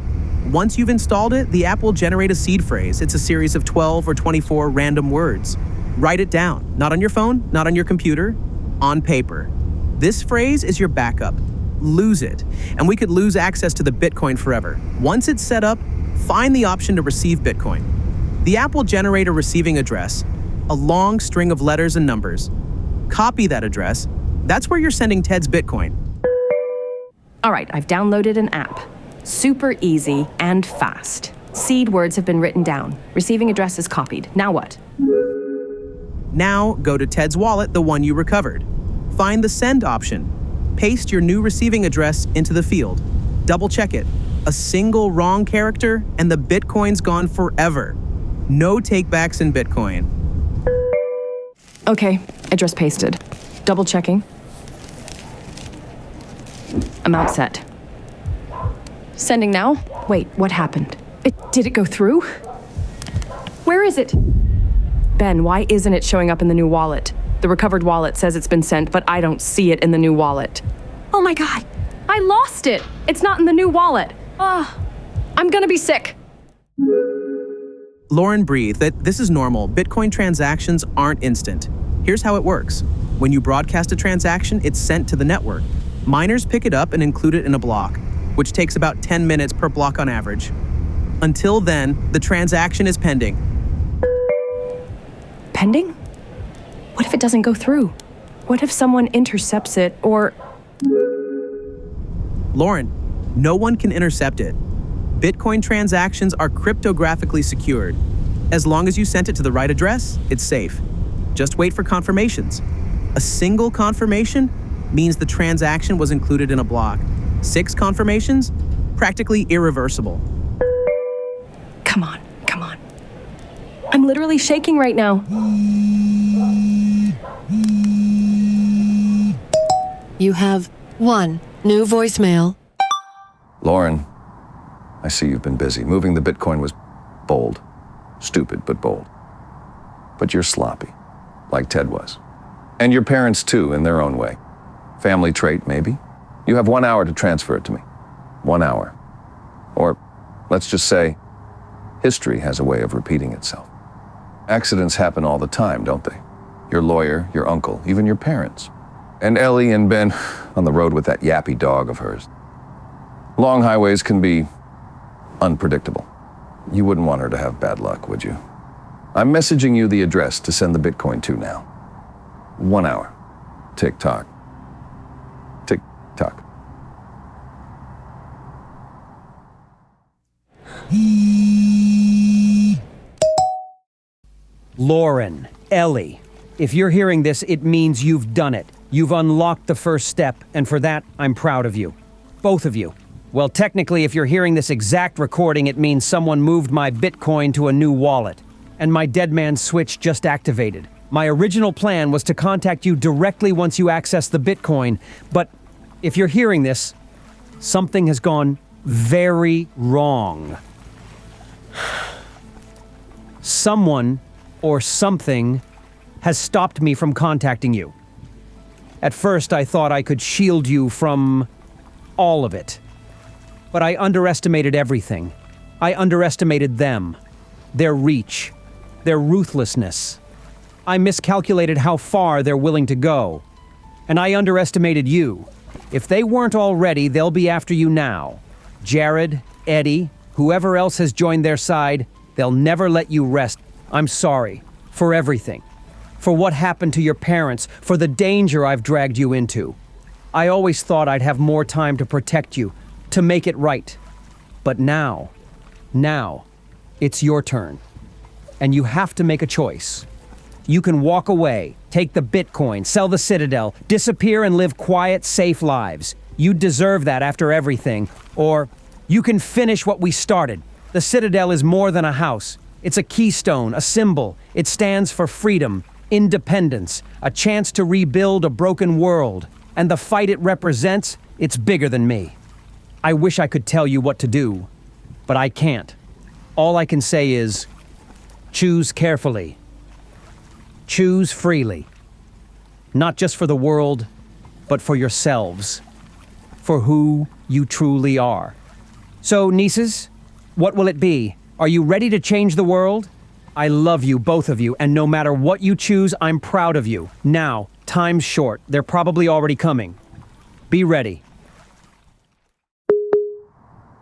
Once you've installed it, the app will generate a seed phrase. It's a series of 12 or 24 random words. Write it down, not on your phone, not on your computer, on paper. This phrase is your backup. Lose it, and we could lose access to the Bitcoin forever. Once it's set up, find the option to receive Bitcoin. The app will generate a receiving address, a long string of letters and numbers. Copy that address. That's where you're sending Ted's Bitcoin. All right, I've downloaded an app. Super easy and fast. Seed words have been written down. Receiving address is copied. Now what? Now go to Ted's wallet, the one you recovered. Find the send option. Paste your new receiving address into the field. Double check it. A single wrong character and the Bitcoin's gone forever. No takebacks in Bitcoin. Okay, address pasted. Double checking. Amount set. Sending now? Wait, what happened? Did it go through? Where is it? Ben, why isn't it showing up in the new wallet? The recovered wallet says it's been sent, but I don't see it in the new wallet. Oh my God, I lost it. It's not in the new wallet. I'm gonna be sick. Lauren, breathe. This is normal. Bitcoin transactions aren't instant. Here's how it works. When you broadcast a transaction, it's sent to the network. Miners pick it up and include it in a block, which takes about 10 minutes per block on average. Until then, the transaction is pending. Pending? What if it doesn't go through? What if someone intercepts it or... Lauren, no one can intercept it. Bitcoin transactions are cryptographically secured. As long as you sent it to the right address, it's safe. Just wait for confirmations. A single confirmation means the transaction was included in a block. 6 confirmations, practically irreversible. Come on, come on. I'm literally shaking right now. You have 1 new voicemail. Lauren, I see you've been busy. Moving the Bitcoin was bold. Stupid, but bold. But you're sloppy, like Ted was. And your parents too, in their own way. Family trait, maybe. You have 1 hour to transfer it to me. 1 hour. Or, let's just say, history has a way of repeating itself. Accidents happen all the time, don't they? Your lawyer, your uncle, even your parents. And Ellie and Ben on the road with that yappy dog of hers. Long highways can be unpredictable. You wouldn't want her to have bad luck, would you? I'm messaging you the address to send the Bitcoin to now. 1 hour. Tick-tock. Tick-tock. Lauren, Ellie, if you're hearing this, it means you've done it. You've unlocked the first step, and for that, I'm proud of you. Both of you. Well, technically, if you're hearing this exact recording, it means someone moved my Bitcoin to a new wallet, and my dead man switch just activated. My original plan was to contact you directly once you access the Bitcoin, but if you're hearing this, something has gone very wrong. Someone or something has stopped me from contacting you. At first, I thought I could shield you from all of it. But I underestimated everything. I underestimated them, their reach, their ruthlessness. I miscalculated how far they're willing to go. And I underestimated you. If they weren't already, they'll be after you now. Jared, Eddie, whoever else has joined their side, they'll never let you rest. I'm sorry for everything. For what happened to your parents, for the danger I've dragged you into. I always thought I'd have more time to protect you, to make it right. But now, it's your turn. And you have to make a choice. You can walk away, take the Bitcoin, sell the Citadel, disappear and live quiet, safe lives. You deserve that after everything. Or you can finish what we started. The Citadel is more than a house. It's a keystone, a symbol. It stands for freedom, independence, a chance to rebuild a broken world. And the fight it represents, it's bigger than me. I wish I could tell you what to do, but I can't. All I can say is, choose carefully. Choose freely. Not just for the world, but for yourselves. For who you truly are. So, nieces, what will it be? Are you ready to change the world? I love you, both of you, and no matter what you choose, I'm proud of you. Now, time's short. They're probably already coming. Be ready.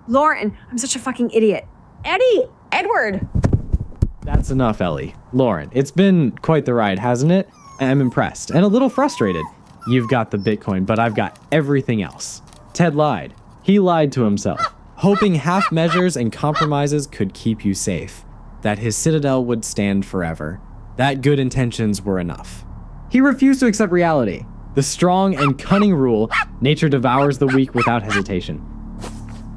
Lauren, I'm such a fucking idiot. Eddie! Edward! That's enough, Ellie. Lauren, it's been quite the ride, hasn't it? I'm impressed and a little frustrated. You've got the Bitcoin, but I've got everything else. Ted lied. He lied to himself, hoping half measures and compromises could keep you safe, that his Citadel would stand forever, that good intentions were enough. He refused to accept reality. The strong and cunning rule, nature devours the weak without hesitation.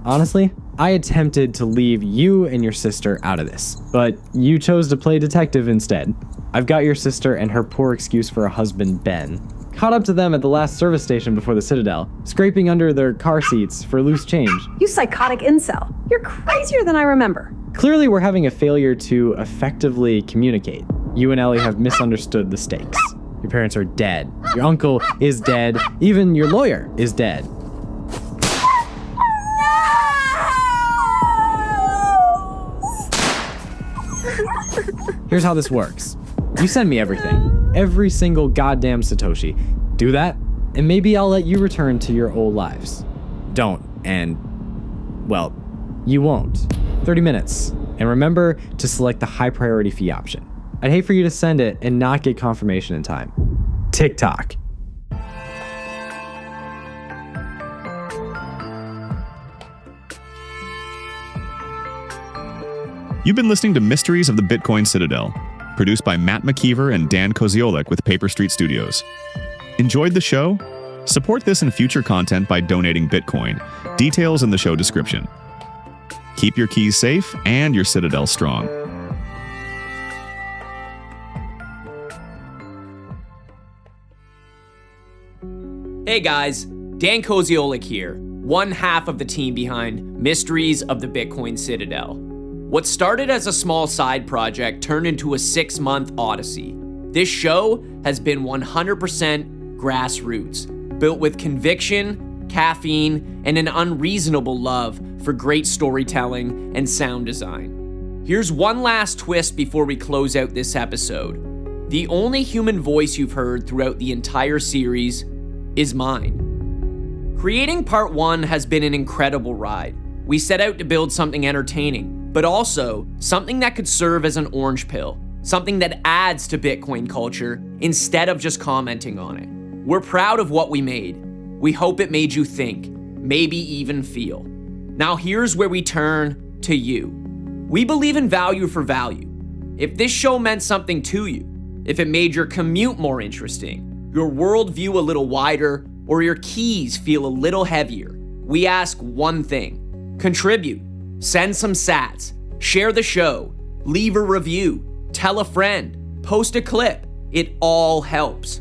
Honestly, I attempted to leave you and your sister out of this, but you chose to play detective instead. I've got your sister and her poor excuse for a husband, Ben. Caught up to them at the last service station before the Citadel, scraping under their car seats for loose change. You psychotic incel. You're crazier than I remember. Clearly, we're having a failure to effectively communicate. You and Ellie have misunderstood the stakes. Your parents are dead. Your uncle is dead. Even your lawyer is dead. Here's how this works. You send me everything. Every single goddamn Satoshi. Do that, and maybe I'll let you return to your old lives. Don't, and, well, you won't. 30 minutes. And remember to select the high priority fee option. I'd hate for you to send it and not get confirmation in time. TikTok. You've been listening to Mysteries of the Bitcoin Citadel, produced by Matt McKeever and Dan Koziolek with paperstreet Studios. Enjoyed the show? Support this and future content by donating Bitcoin. Details in the show description. Keep your keys safe and your Citadel strong. Hey guys, Dan Koziolek here, one half of the team behind Mysteries of the Bitcoin Citadel. What started as a small side project turned into a 6-month odyssey. This show has been 100% grassroots, built with conviction, caffeine, and an unreasonable love for great storytelling and sound design. Here's one last twist before we close out this episode. The only human voice you've heard throughout the entire series is mine. Creating part 1 has been an incredible ride. We set out to build something entertaining, but also something that could serve as an orange pill, something that adds to Bitcoin culture instead of just commenting on it. We're proud of what we made. We hope it made you think, maybe even feel. Now here's where we turn to you. We believe in value for value. If this show meant something to you, if it made your commute more interesting, your worldview a little wider, or your keys feel a little heavier, we ask one thing: contribute. Send some sats, share the show, leave a review, tell a friend, post a clip. It all helps.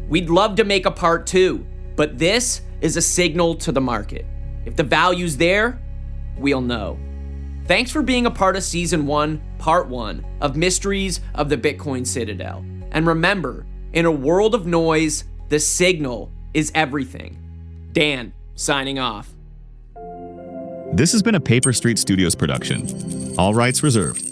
We'd love to make a part 2, but this is a signal to the market. If the value's there, we'll know. Thanks for being a part of Season 1, Part 1 of Mysteries of the Bitcoin Citadel. And remember, in a world of noise, the signal is everything. Dan, signing off. This has been a paperstreet Studios production. All rights reserved.